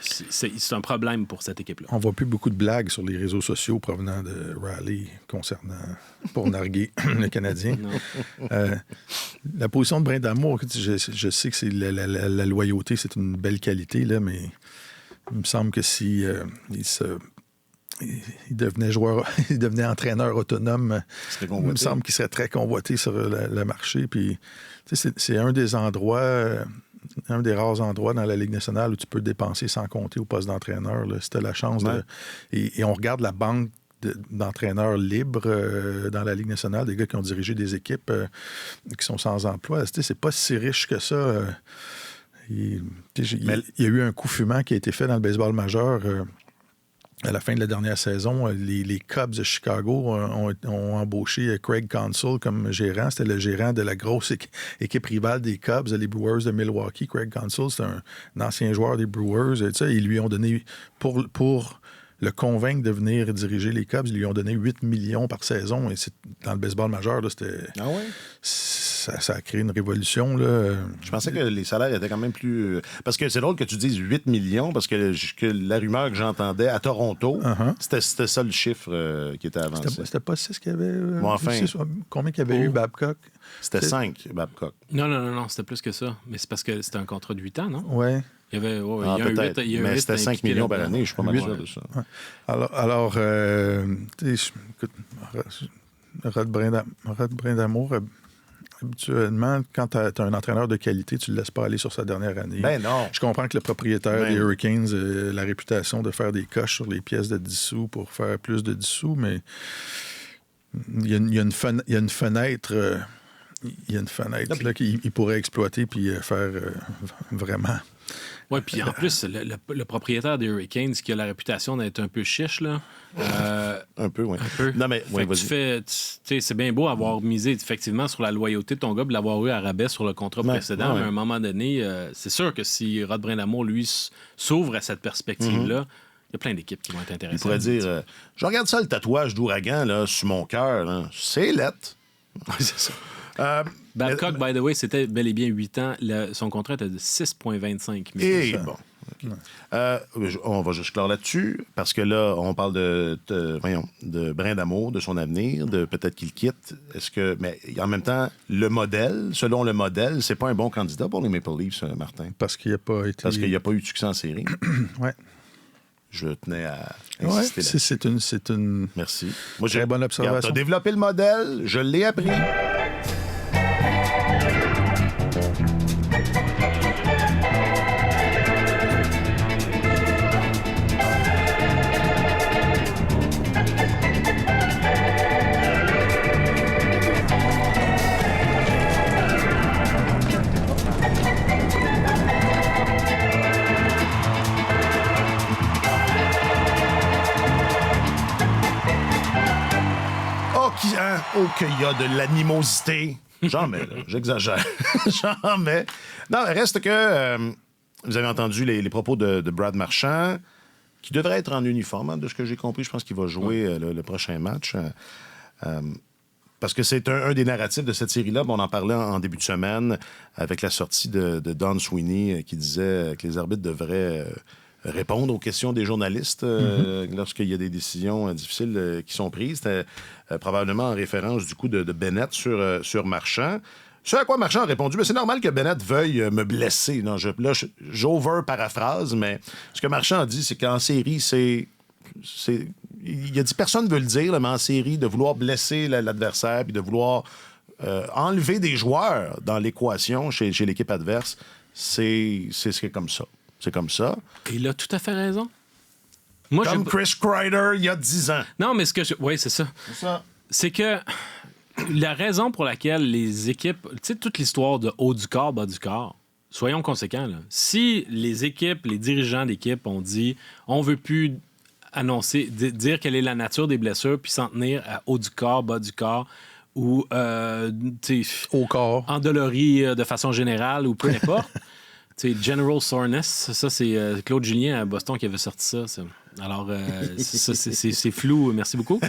C: c'est un problème pour cette équipe-là.
B: On voit plus beaucoup de blagues sur les réseaux sociaux provenant de Raleigh pour narguer le Canadien. La position de Brindamour, je sais que c'est la loyauté, c'est une belle qualité, là, mais il me semble que si il devenait entraîneur autonome, il me semble qu'il serait très convoité sur le marché. Puis, c'est un des endroits... un des rares endroits dans la Ligue nationale où tu peux dépenser sans compter au poste d'entraîneur. Là, si tu as la chance de... Et on regarde la banque d'entraîneurs libres dans la Ligue nationale, des gars qui ont dirigé des équipes qui sont sans emploi. C'est pas si riche que ça. Il y a eu un coup fumant qui a été fait dans le baseball majeur à la fin de la dernière saison. Les Cubs de Chicago ont embauché Craig Counsell comme gérant. C'était le gérant de la grosse équipe rivale des Cubs, les Brewers de Milwaukee. Craig Counsell, c'est un ancien joueur des Brewers. Ils lui ont donné, pour le convaincre de venir diriger les Cubs, ils lui ont donné 8 millions par saison. Et dans le baseball majeur, là, c'était...
A: Ah ouais?
B: Ça a créé une révolution. Là.
A: Je pensais que les salaires étaient quand même plus... Parce que c'est drôle que tu dises 8 millions, parce que la rumeur que j'entendais à Toronto, c'était ça le chiffre qui était avancé.
B: C'était pas 6 qu'il y avait...
A: enfin,
B: 6, combien qu'il y avait eu Babcock?
A: C'était 5, Babcock.
C: Non, c'était plus que ça. Mais c'est parce que c'était un contrat de 8 ans, non?
B: Oui.
C: Il y avait,
A: peut-être. Mais c'était 5 millions par année, je suis pas mal sûr de ça.
B: Alors écoute, Rod Brindamour, habituellement, quand tu as un entraîneur de qualité, tu ne le laisses pas aller sur sa dernière année.
A: Ben non.
B: Je comprends que le propriétaire des Hurricanes a la réputation de faire des coches sur les pièces de 10 sous pour faire plus de 10 sous, mais il y a une fenêtre... il y a une fenêtre là, qu'il pourrait exploiter puis faire vraiment...
C: Oui, puis en plus, le propriétaire des Hurricanes qui a la réputation d'être un peu chiche, là.
A: Un peu, oui.
C: Non, mais c'est bien beau avoir misé effectivement sur la loyauté de ton gars et l'avoir eu à rabais sur le contrat précédent, mais à un moment donné, c'est sûr que si Rod Brindamour, lui, s'ouvre à cette perspective-là, il y a plein d'équipes qui vont être intéressées.
A: Il pourrait dire, je regarde ça, le tatouage d'ouragan là, sur mon cœur, c'est lettre.
C: C'est ça. Babcock, by the way, c'était bel et bien 8 ans. Son contrat était de 6,25 millions.
A: Et bon, On va juste clore là-dessus, parce que là, on parle de Brin d'Amour, de son avenir, de peut-être qu'il quitte. Mais en même temps, selon le modèle, c'est pas un bon candidat pour les Maple Leafs, Martin.
B: Parce qu'il n'a pas eu
A: de succès en série.
B: Ouais.
A: Je tenais à insister
B: là-dessus. C'est une
A: Merci.
B: Très bonne observation.
A: Tu as développé le modèle, je l'ai appris. Qu'il y a de l'animosité. J'en mets, là. J'exagère. J'en mets. Non, reste que vous avez entendu les propos de Brad Marchand, qui devrait être en uniforme, hein, de ce que j'ai compris. Je pense qu'il va jouer le prochain match. Parce que c'est un des narratifs de cette série-là. On en parlait en début de semaine avec la sortie de Don Sweeney qui disait que les arbitres devraient répondre aux questions des journalistes lorsqu'il y a des décisions difficiles qui sont prises. C'était probablement en référence du coup de Bennett sur Marchand. Ce à quoi Marchand a répondu, mais c'est normal que Bennett veuille me blesser. Non, j'over-paraphrase, mais ce que Marchand a dit, c'est qu'en série, il a dit personne ne veut le dire, là, mais en série, de vouloir blesser l'adversaire puis de vouloir enlever des joueurs dans l'équation chez l'équipe adverse, c'est comme ça. C'est comme ça.
C: Il a tout à fait raison.
A: Moi, comme Chris Kreider il y a 10 ans.
C: Non, mais oui, c'est ça. C'est que la raison pour laquelle les équipes... Tu sais, toute l'histoire de haut du corps, bas du corps, soyons conséquents, là. Si les équipes, les dirigeants d'équipe ont dit on veut plus annoncer, dire quelle est la nature des blessures, puis s'en tenir à haut du corps, bas du corps, ou
B: au corps,
C: endolorie de façon générale, ou peu importe... C'est General Soreness, ça c'est Claude Julien à Boston qui avait sorti ça. Alors, c'est flou, merci beaucoup.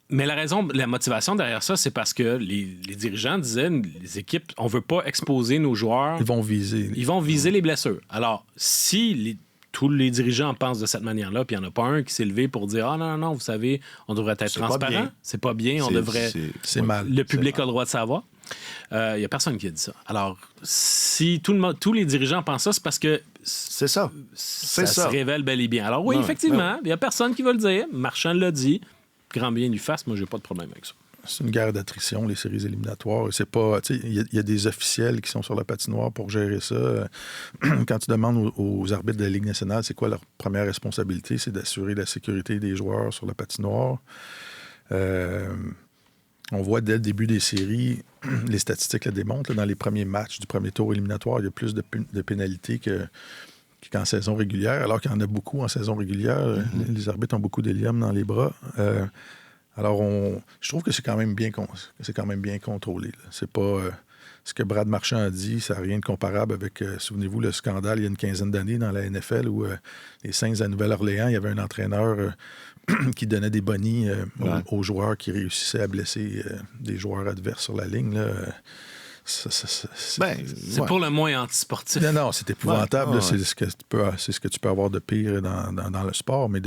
C: Mais la motivation derrière ça, c'est parce que les dirigeants disaient, les équipes, on veut pas exposer nos joueurs.
B: Ils vont viser
C: les blessures. Alors, si tous les dirigeants pensent de cette manière-là, puis il n'y en a pas un qui s'est levé pour dire « Ah non, vous savez, on devrait être transparent. C'est pas bien, on devrait...
B: C'est mal.
C: Le public a le droit de savoir. » Il n'y a personne qui a dit ça. Alors, si tous les dirigeants pensent ça, c'est parce que
A: ça
C: se révèle bel et bien. Alors oui, effectivement, il n'y a personne qui va le dire. Marchand l'a dit. Grand bien lui fasse, moi, j'ai pas de problème avec ça.
B: C'est une guerre d'attrition, les séries éliminatoires. C'est pas, il y a des officiels qui sont sur la patinoire pour gérer ça. Quand tu demandes aux arbitres de la Ligue nationale, c'est quoi leur première responsabilité? C'est d'assurer la sécurité des joueurs sur la patinoire. On voit dès le début des séries, les statistiques le démontrent, là, dans les premiers matchs du premier tour éliminatoire, il y a plus de pénalités qu'en saison régulière, alors qu'il y en a beaucoup en saison régulière. Les arbitres ont beaucoup d'hélium dans les bras. Alors, je trouve que c'est quand même bien contrôlé. Là. C'est pas... ce que Brad Marchand a dit, ça n'a rien de comparable avec, souvenez-vous, le scandale il y a une quinzaine d'années dans la NFL où les Saints à Nouvelle-Orléans, il y avait un entraîneur qui donnait des bonnies aux joueurs qui réussissaient à blesser des joueurs adverses sur la ligne. Là.
C: C'est pour le moins antisportif.
B: Non, c'est épouvantable. Ouais. C'est ce que tu peux avoir de pire dans le sport, mais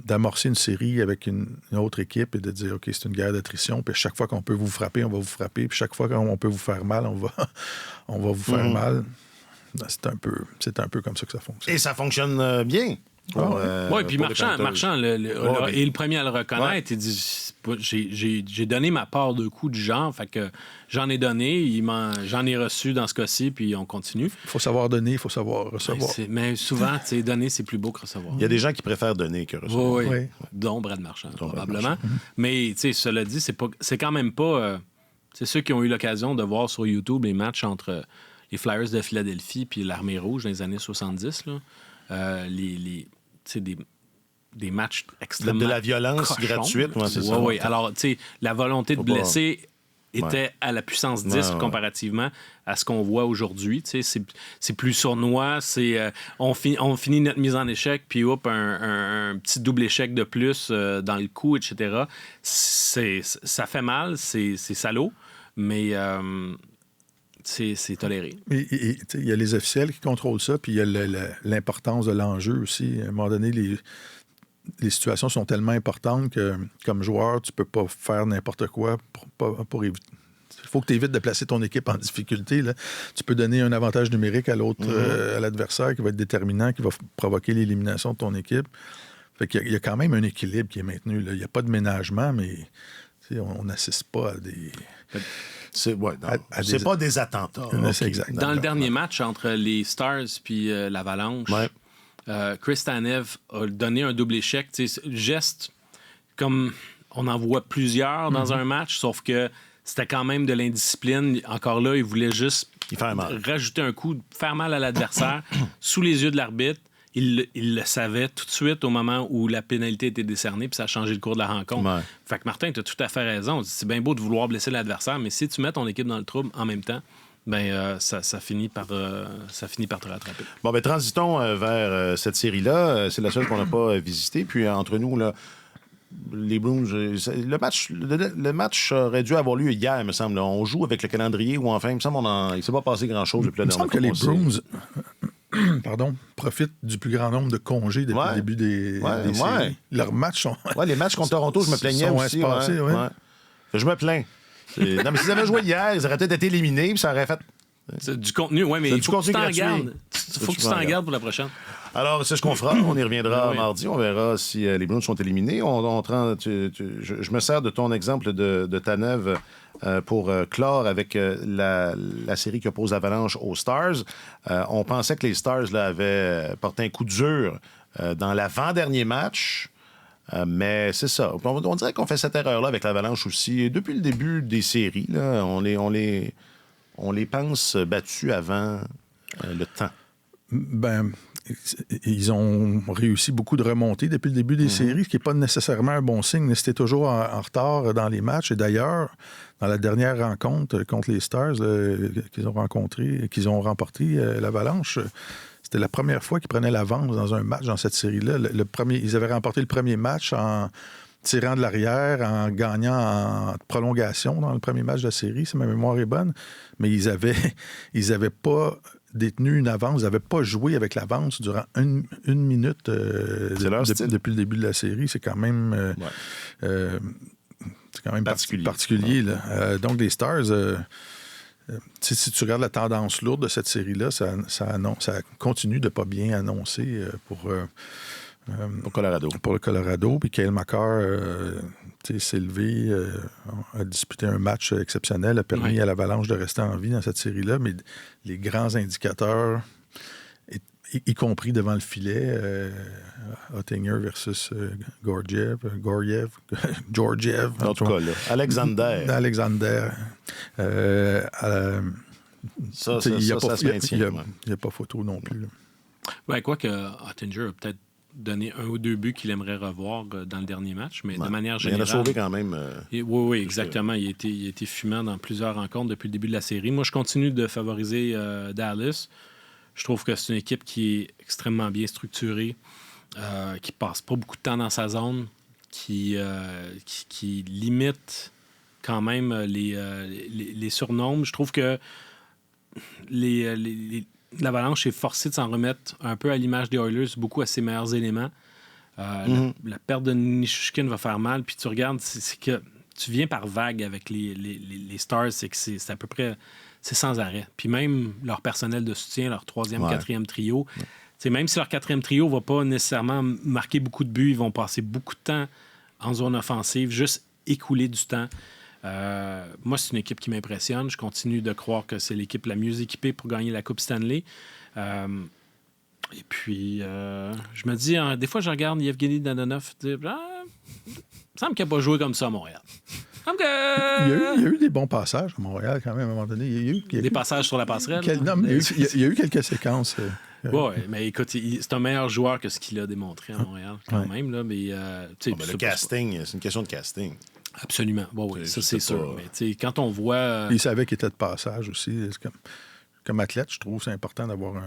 B: d'amorcer une série avec une autre équipe et de dire, OK, c'est une guerre d'attrition, puis chaque fois qu'on peut vous frapper, on va vous frapper, puis chaque fois qu'on peut vous faire mal, on va vous faire mal. C'est un peu comme ça que ça fonctionne.
A: Et ça fonctionne bien.
C: Oui, puis Marchand est le premier à le reconnaître. Il dit j'ai donné ma part de coups du genre, fait que j'en ai donné, j'en ai reçu dans ce cas-ci, puis on continue.
B: Il faut savoir donner, il faut savoir recevoir.
C: Mais souvent, donner, c'est plus beau que recevoir.
A: Il y a des gens qui préfèrent donner que recevoir.
C: Oui. Dont Brad Marchand, probablement. Mais cela dit, c'est quand même pas... c'est ceux qui ont eu l'occasion de voir sur YouTube les matchs entre les Flyers de Philadelphie puis l'Armée Rouge dans les années 70, là. Des matchs extrêmement...
A: De la violence
C: cochons.
A: Gratuite. Ouais, c'est ça.
C: Oui. Alors, la volonté de blesser était à la puissance 10 comparativement à ce qu'on voit aujourd'hui. C'est plus sournois. On finit notre mise en échec, puis un petit double échec de plus dans le coup, etc. Ça fait mal, c'est salaud, mais... c'est toléré.
B: Il y a les officiels qui contrôlent ça, puis il y a l'importance de l'enjeu aussi. À un moment donné, les situations sont tellement importantes que, comme joueur, tu peux pas faire n'importe quoi pour éviter. Il faut que tu évites de placer ton équipe en difficulté. Là. Tu peux donner un avantage numérique à l'autre, à l'adversaire qui va être déterminant, qui va provoquer l'élimination de ton équipe. Fait qu'il y a quand même un équilibre qui est maintenu. Là. Il n'y a pas de ménagement, mais on n'assiste pas à des...
A: C'est pas des attentats.
B: C'est exact.
C: Dans le dernier match entre les Stars puis l'Avalanche, Chris Tanev a donné un double échec. Geste comme on en voit plusieurs dans un match, sauf que c'était quand même de l'indiscipline. Encore là, il voulait juste rajouter un coup, faire mal à l'adversaire sous les yeux de l'arbitre. Il le savait tout de suite au moment où la pénalité était décernée, puis ça a changé le cours de la rencontre. Ouais. Fait que Martin, tu as tout à fait raison. C'est bien beau de vouloir blesser l'adversaire, mais si tu mets ton équipe dans le trouble en même temps, ça finit par te rattraper.
A: Bon, transitons vers cette série-là. C'est la seule qu'on n'a pas visitée. Puis entre nous, là, les Bruins, le match aurait dû avoir lieu hier, il me semble. On joue avec le calendrier où, enfin, il me semble il ne s'est pas passé grand-chose depuis la dernière fois.
B: Il me semble que les Bruins profitent du plus grand nombre de congés depuis le début des séries. Leurs matchs sont...
A: les matchs contre Toronto, je me plaignais aussi. Je me plains. Non, mais s'ils avaient joué hier, ils auraient peut-être été éliminés, puis ça aurait fait...
C: C'est du contenu, mais il faut que tu t'en gardes. Il faut que tu t'en gardes pour la prochaine.
A: Alors, c'est ce qu'on fera. On y reviendra mardi. On verra si les Bruins sont éliminés. Je me sers de ton exemple de Tanev pour clore avec la série qui oppose Avalanche aux Stars. On pensait que les Stars là, avaient porté un coup dur dans l'avant-dernier match. Mais c'est ça. On dirait qu'on fait cette erreur-là avec l'Avalanche aussi. Et depuis le début des séries, là, on les pense battus avant le temps.
B: Ils ont réussi beaucoup de remontées depuis le début des séries, ce qui n'est pas nécessairement un bon signe. C'était toujours en retard dans les matchs. Et d'ailleurs, dans la dernière rencontre contre les Stars qu'ils ont remporté, l'Avalanche, c'était la première fois qu'ils prenaient l'avance dans un match dans cette série-là. Ils avaient remporté le premier match en tirant de l'arrière, en gagnant en prolongation dans le premier match de la série, si ma mémoire est bonne. Mais ils avaient pas détenu une avance, ils n'avaient pas joué avec l'avance durant une minute depuis le début de la série. C'est quand même, particulier. Là. Donc, les Stars, si tu regardes la tendance lourde de cette série-là, ça continue de pas bien annoncer pour
A: Colorado.
B: Pour le Colorado. Puis Cale Makar s'est levé, a disputé un match exceptionnel, a permis à l'Avalanche de rester en vie dans cette série-là. Mais les grands indicateurs, y compris devant le filet, Ottinger versus Georgiev.
A: En tout cas, là, Alexander. Ça se maintient.
B: Il n'y a pas photo non plus.
C: Quoique Ottinger a peut-être donné un ou deux buts qu'il aimerait revoir dans le dernier match, mais de manière générale...
A: Il en a sauvé quand même.
C: Oui, exactement. Il a été fumant dans plusieurs rencontres depuis le début de la série. Moi, je continue de favoriser Dallas. Je trouve que c'est une équipe qui est extrêmement bien structurée, qui passe pas beaucoup de temps dans sa zone, qui limite quand même les surnombres. Je trouve que l'Avalanche est forcée de s'en remettre un peu à l'image des Oilers, beaucoup à ses meilleurs éléments. La perte de Nichushkin va faire mal. Puis tu regardes, c'est que tu viens par vague avec les Stars, c'est que c'est à peu près... C'est sans arrêt. Puis même leur personnel de soutien, leur troisième, quatrième trio, même si leur quatrième trio ne va pas nécessairement marquer beaucoup de buts, ils vont passer beaucoup de temps en zone offensive, juste écouler du temps. Moi, c'est une équipe qui m'impressionne. Je continue de croire que c'est l'équipe la mieux équipée pour gagner la Coupe Stanley. Et puis, je me dis, des fois, je regarde Yevgeny Dadonov, il me semble qu'il n'a pas joué comme ça à Montréal.
B: Il y a eu des bons passages à Montréal, quand même, à un moment donné. Il y a eu
C: des passages sur la passerelle.
B: Il y a eu quelques séquences.
C: Oui, mais écoute, c'est un meilleur joueur que ce qu'il a démontré à Montréal, quand même. Là, mais,
A: le casting, c'est une question de casting.
C: Absolument. Oui, ça, c'est sûr. Mais quand on voit...
B: Il savait qu'il était de passage aussi. Comme athlète, je trouve que c'est important d'avoir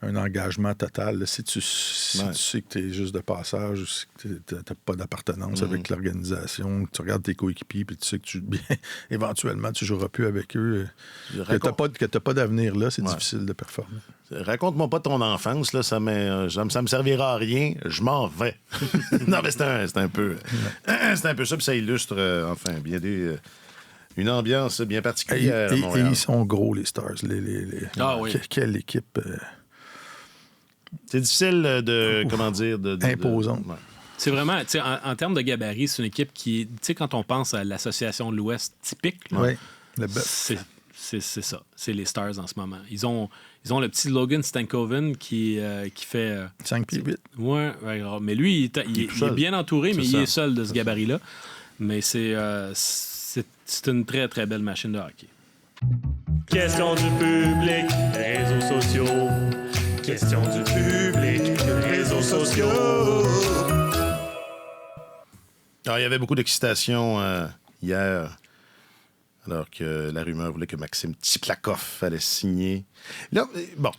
B: un engagement total. Là, si tu sais que tu es juste de passage, ou si tu n'as pas d'appartenance avec l'organisation, que tu regardes tes coéquipiers, puis tu sais que éventuellement, tu ne joueras plus avec eux, que tu n'as pas d'avenir là, c'est difficile de performer.
A: Raconte-moi pas ton enfance, là, ça me servira à rien, je m'en vais. Non, mais c'est un peu ça, puis ça illustre, bien une ambiance bien particulière à Montréal.
B: Et ils sont gros, les Stars. Quelle équipe...
A: C'est difficile de...
B: imposante.
A: Ouais.
C: C'est vraiment, en termes de gabarit, c'est une équipe qui, quand on pense à l'association de l'Ouest typique, c'est ça. C'est les Stars en ce moment. Ils ont le petit Logan Stankoven qui fait...
B: 5 pieds 8.
C: Ouais, mais lui, il est bien entouré, mais il est seul de ce gabarit-là. Mais c'est une très, très belle machine de hockey.
D: Question du public, réseaux sociaux. Question du public, réseaux sociaux.
A: Alors, il y avait beaucoup d'excitation hier, alors que la rumeur voulait que Maxime Tsiplakov allait signer. Là, bon.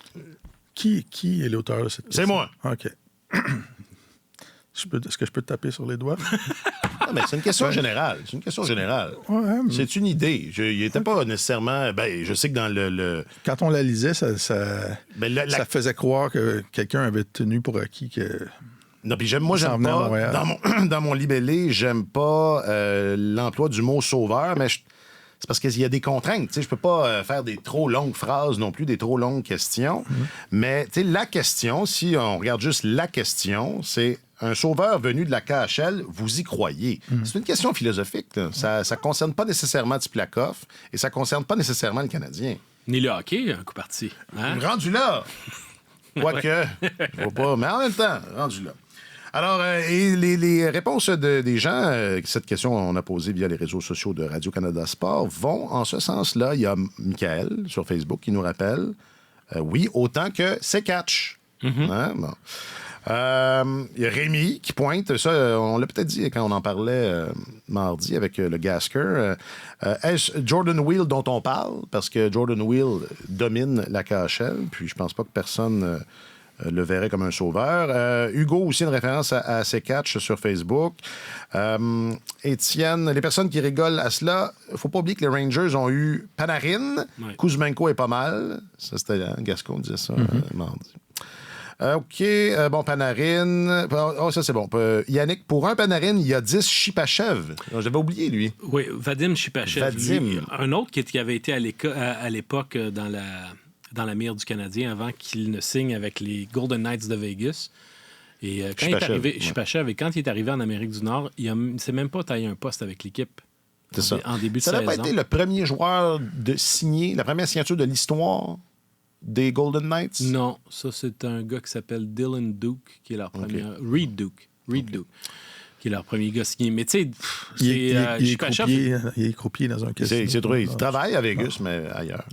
B: Qui est l'auteur de cette pièce?
A: C'est moi.
B: OK. Est-ce que je peux te taper sur les doigts?
A: Non, mais c'est une question générale. C'est une question générale.
B: Ouais, mais...
A: C'est une idée. Il n'était pas nécessairement... je sais que dans le...
B: Quand on la lisait, ça faisait croire que quelqu'un avait tenu pour acquis que...
A: Non, puis j'aime pas... Dans mon libellé, j'aime pas l'emploi du mot « sauveur », mais c'est parce qu'il y a des contraintes. Je peux pas faire des trop longues phrases non plus, des trop longues questions. Mais la question, si on regarde juste la question, c'est... Un sauveur venu de la KHL, vous y croyez? C'est une question philosophique. Là. Ça ne concerne pas nécessairement Tsiplakov et ça ne concerne pas nécessairement le Canadien.
C: Ni le hockey, un coup parti. Hein?
A: Rendu là! Quoique, je vois pas, mais en même temps, rendu là. Alors, et les réponses des gens, cette question on a posée via les réseaux sociaux de Radio-Canada Sport, vont en ce sens-là. Il y a Michael sur Facebook qui nous rappelle, oui, autant que c'est catch. Hein? Bon. Il y a Rémi qui pointe, ça, on l'a peut-être dit quand on en parlait mardi avec le Gasker. Est-ce Jordan Wheel dont on parle? Parce que Jordan Wheel domine la KHL, puis je pense pas que personne le verrait comme un sauveur. Hugo aussi une référence à ses catchs sur Facebook. Étienne, les personnes qui rigolent à cela, faut pas oublier que les Rangers ont eu Panarin, Kuzmenko est pas mal. Ça, c'était Gascon disait ça mardi. OK. Bon, Panarin. Oh, ça, c'est bon. Yannick, pour un Panarin, il y a 10 Shipachev. J'avais oublié, lui.
C: Oui, Vadim Shipachev. Lui, un autre qui avait été à l'époque dans la mire du Canadien avant qu'il ne signe avec les Golden Knights de Vegas. Et quand il est arrivé, Shipachev, et quand il est arrivé en Amérique du Nord, il ne s'est même pas taillé un poste avec l'équipe.
A: C'est ça.
C: En début de saison.
A: Ça n'a pas été le premier joueur de signer, la première signature de l'histoire des Golden Knights?
C: Non, ça, c'est un gars qui s'appelle Dylan Duke, qui est leur premier... Reed Duke, qui est leur premier gars signé. Mais tu sais,
B: il est croupier dans un casino.
A: Il travaille à Vegas, mais ailleurs.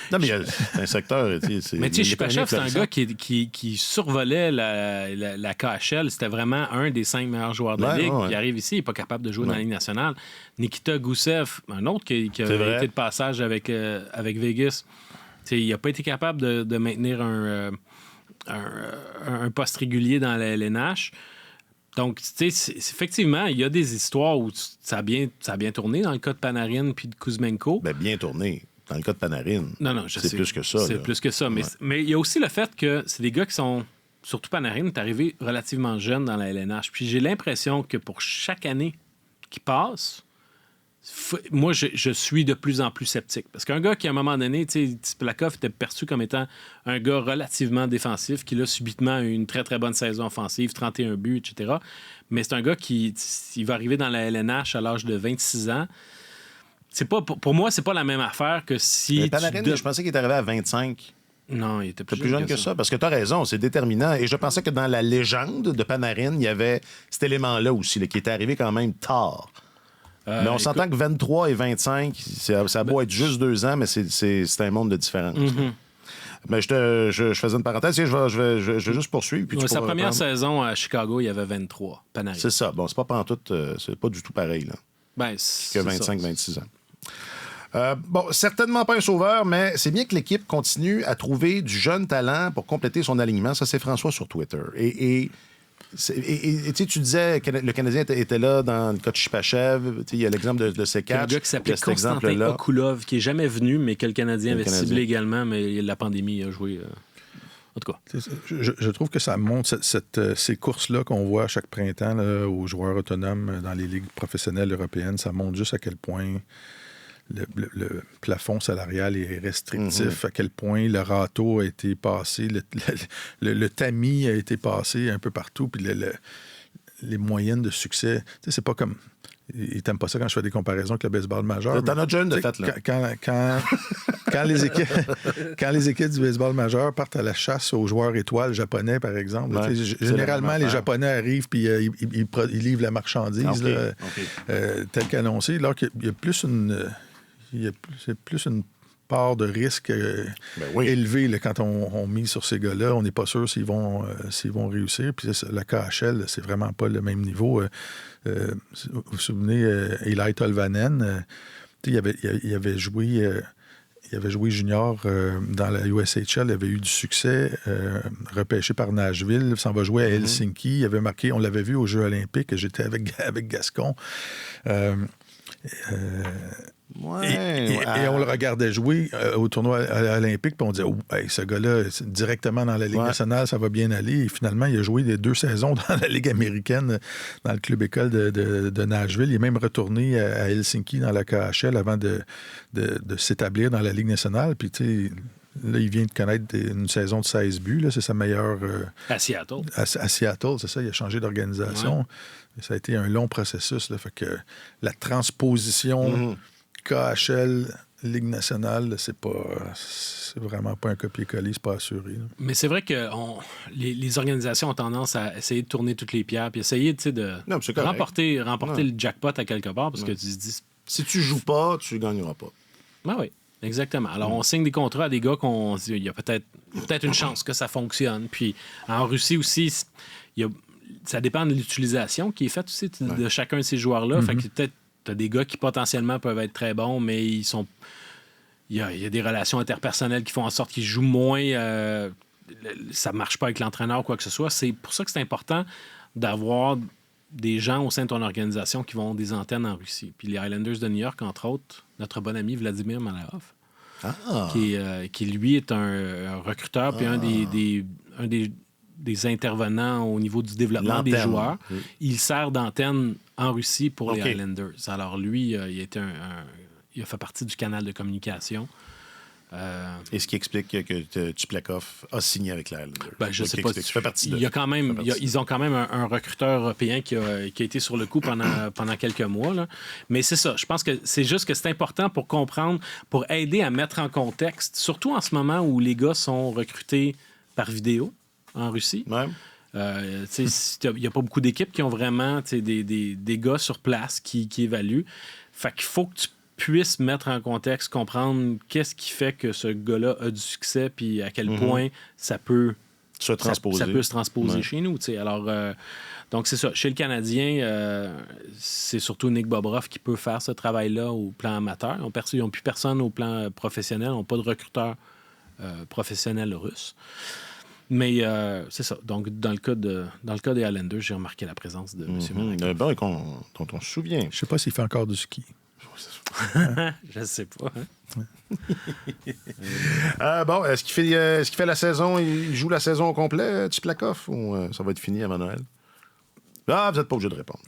A: Non, mais c'est un secteur...
C: Mais tu sais, Shipachev, c'est un gars qui survolait la KHL. C'était vraiment un des 5 meilleurs joueurs de la Ligue. Il arrive ici, il n'est pas capable de jouer dans la Ligue nationale. Nikita Gusev, un autre qui a été de passage avec Vegas... il n'a pas été capable de maintenir un poste régulier dans la LNH. Donc, effectivement, il y a des histoires où ça a bien tourné dans le cas de Panarin puis de Kuzmenko.
A: Bien tourné. Dans le cas de Panarin.
C: Non, je sais.
A: C'est plus que ça.
C: C'est plus que ça. Mais il y a aussi le fait que c'est des gars qui sont... Surtout Panarin est arrivé relativement jeune dans la LNH. Puis j'ai l'impression que pour chaque année qui passe... Moi, je suis de plus en plus sceptique. Parce qu'un gars qui, à un moment donné, Tsiplakov était perçu comme étant un gars relativement défensif, qui, là, subitement, a eu une très, très bonne saison offensive, 31 buts, etc. Mais c'est un gars qui il va arriver dans la LNH à l'âge de 26 ans. Pour moi, c'est pas la même affaire que si...
A: Panarin, je pensais qu'il est arrivé à 25.
C: Non, il était
A: plus jeune que ça. Parce que tu as raison, c'est déterminant. Et je pensais que dans la légende de Panarin, il y avait cet élément-là aussi, là, qui était arrivé quand même tard. Mais on s'entend que 23 et 25, ça a beau être juste 2 ans, mais c'est un monde de différence. Mais je faisais une parenthèse et je vais juste poursuivre. Puis
C: sa première saison à Chicago, il y avait 23. Panarin.
A: C'est ça. Bon, c'est pas pantoute, c'est pas du tout pareil là, que 25-26 ans. Bon, certainement pas un sauveur, mais c'est bien que l'équipe continue à trouver du jeune talent pour compléter son alignement. Ça, c'est François sur Twitter. Et tu disais que le Canadien était là dans le cas de Chipachev. Il y a l'exemple de Sekatch.
C: Il y a un gars qui s'appelait Constantin Okulov, qui n'est jamais venu, mais que le Canadien avait ciblé également, mais la pandémie a joué. En tout cas.
B: Je trouve que ça montre ces courses-là qu'on voit chaque printemps là, aux joueurs autonomes dans les ligues professionnelles européennes. Ça montre juste à quel point le plafond salarial est restrictif, à quel point le râteau a été passé, le tamis a été passé un peu partout, puis les moyennes de succès. C'est pas comme... Ils n'aiment pas ça quand je fais des comparaisons avec le baseball majeur.
A: T'en as déjà une de fait, là.
B: Quand les équipes du baseball majeur partent à la chasse aux joueurs étoiles japonais, par exemple, généralement, les Japonais arrivent puis ils livrent la marchandise telle qu'annoncée, alors qu'il y a plus c'est plus une part de risque élevée là, quand on mise sur ces gars-là. On n'est pas sûr s'ils vont réussir. Puis la KHL, c'est vraiment pas le même niveau. Vous vous souvenez, Eli Tolvanen, il avait joué junior dans la USHL, il avait eu du succès, repêché par Nashville, s'en va jouer à Helsinki. Il avait marqué, on l'avait vu aux Jeux olympiques, j'étais avec Gascon. Et on le regardait jouer au tournoi olympique, puis on disait, ce gars-là, directement dans la Ligue nationale, ça va bien aller. Et finalement, il a joué les 2 saisons dans la Ligue américaine, dans le club école de Nashville. Il est même retourné à Helsinki dans la KHL avant de s'établir dans la Ligue nationale. Puis, tu sais, là, il vient de connaître une saison de 16 buts. Là, c'est sa meilleure...
C: à Seattle.
B: À Seattle, c'est ça. Il a changé d'organisation. Ouais. Ça a été un long processus. Là, fait que la transposition... KHL, Ligue nationale, c'est vraiment pas un copier-coller, c'est pas assuré. Là.
C: Mais c'est vrai que les organisations ont tendance à essayer de tourner toutes les pierres puis essayer de remporter le jackpot à quelque part parce que tu te dis...
A: Si tu joues pas, tu gagneras pas.
C: Ben oui, exactement. Alors, on signe des contrats à des gars qu'on dit il y a peut-être une chance que ça fonctionne. Puis en Russie aussi, ça dépend de l'utilisation qui est faite aussi de chacun de ces joueurs-là. Fait que peut-être t'as des gars qui potentiellement peuvent être très bons, mais il y a des relations interpersonnelles qui font en sorte qu'ils jouent moins. Ça marche pas avec l'entraîneur ou quoi que ce soit. C'est pour ça que c'est important d'avoir des gens au sein de ton organisation qui vont des antennes en Russie. Puis les Islanders de New York, entre autres, notre bon ami Vladimir Malahov, qui lui est un recruteur puis un des intervenants au niveau du développement des joueurs. Oui. Il sert d'antenne en Russie pour les Islanders. Alors lui, il a fait partie du canal de communication.
A: Et ce qui explique que Chiplakov a signé avec les Islanders.
C: Ben, je ne sais pas. Ils ont quand même un recruteur européen qui a été sur le coup pendant quelques mois. Là. Mais c'est ça. Je pense que c'est juste que c'est important pour comprendre, pour aider à mettre en contexte, surtout en ce moment où les gars sont recrutés par vidéo en Russie.
A: Ouais.
C: Il n'y a pas beaucoup d'équipes qui ont vraiment des gars sur place qui évaluent. Fait qu'il faut que tu puisses mettre en contexte, comprendre qu'est-ce qui fait que ce gars-là a du succès puis à quel point ça peut
A: se transposer
C: chez nous. Alors, donc c'est ça. Chez le Canadien, c'est surtout Nick Bobroff qui peut faire ce travail-là au plan amateur. Ils n'ont plus personne au plan professionnel. Ils n'ont pas de recruteur professionnel russe. Mais c'est ça. Donc, dans le cas des Islanders, j'ai remarqué la présence de M. Malahov.
A: Dont on se souvient.
B: Je ne sais pas s'il fait encore du ski.
C: Je ne sais pas.
A: Bon, est-ce qu'il fait la saison, il joue la saison au complet, Chiplakov, ou ça va être fini avant Noël? Ah, vous n'êtes pas obligé de répondre.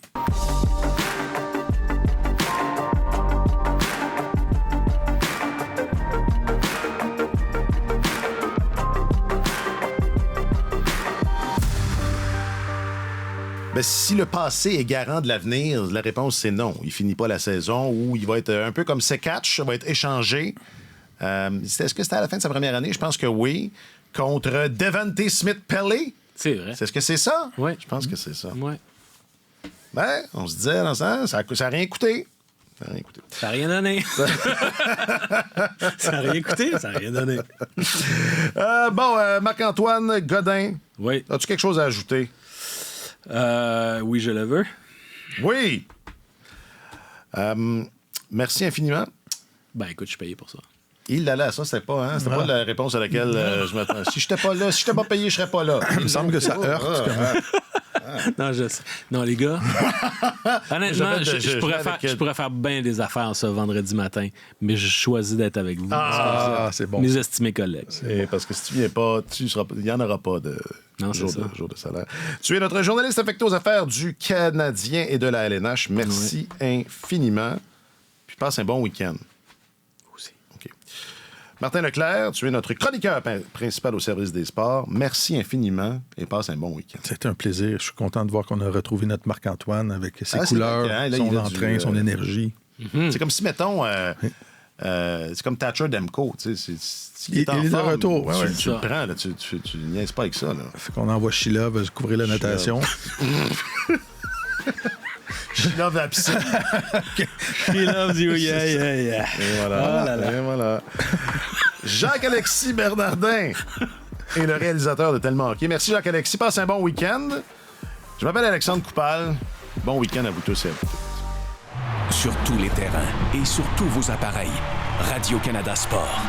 A: Ben, si le passé est garant de l'avenir, la réponse, c'est non. Il finit pas la saison ou il va être un peu comme Sekatch, va être échangé. Est-ce que c'était à la fin de sa première année? Je pense que oui. Contre Devante Smith-Pelly.
C: C'est vrai.
A: Est-ce que c'est ça?
C: Oui.
A: Je pense que c'est ça.
C: Oui.
A: Ben, on se disait, dans ça n'a rien coûté.
C: Ça n'a rien donné. Ça n'a rien coûté, ça n'a rien donné.
A: Marc-Antoine Godin.
C: Oui.
A: As-tu quelque chose à ajouter?
C: Oui, je le veux.
A: Oui. Merci infiniment.
C: Ben, écoute, je suis payé pour ça.
A: Il allait, ça, c'était pas, hein? C'était pas la réponse à laquelle je m'attends. Si j'étais pas là, si j'étais pas payé, je serais pas là.
B: Il me semble que ça heurte.
C: Non, les gars. Honnêtement, je pourrais faire bien des affaires ce vendredi matin, mais je choisis d'être avec vous.
B: C'est bon.
C: Mes estimés collègues.
A: C'est parce que si tu viens pas, il n'y en aura pas de jour de salaire. Tu es notre journaliste affecté aux affaires du Canadien et de la LNH. Merci infiniment. Puis passe un bon week-end. Martin Leclerc, tu es notre chroniqueur principal au service des sports. Merci infiniment et passe un bon week-end.
B: C'était un plaisir. Je suis content de voir qu'on a retrouvé notre Marc-Antoine avec ses couleurs, son entrain, son énergie.
A: C'est comme si, mettons, c'est comme Thatcher Demko. Il est
B: de retour.
A: Tu le prends, là, tu niaises pas avec ça. Là.
B: Fait qu'on envoie Sheila couvrir la natation.
A: She loves la piscine.
C: She loves you, yeah.
A: Et voilà. Et voilà. Jacques-Alexis Bernardin est le réalisateur de Tellement Hockey. Merci Jacques-Alexis. Passe un bon week-end. Je m'appelle Alexandre Coupal. Bon week-end à vous tous et à vous toutes.
E: Sur tous les terrains et sur tous vos appareils, Radio-Canada Sport.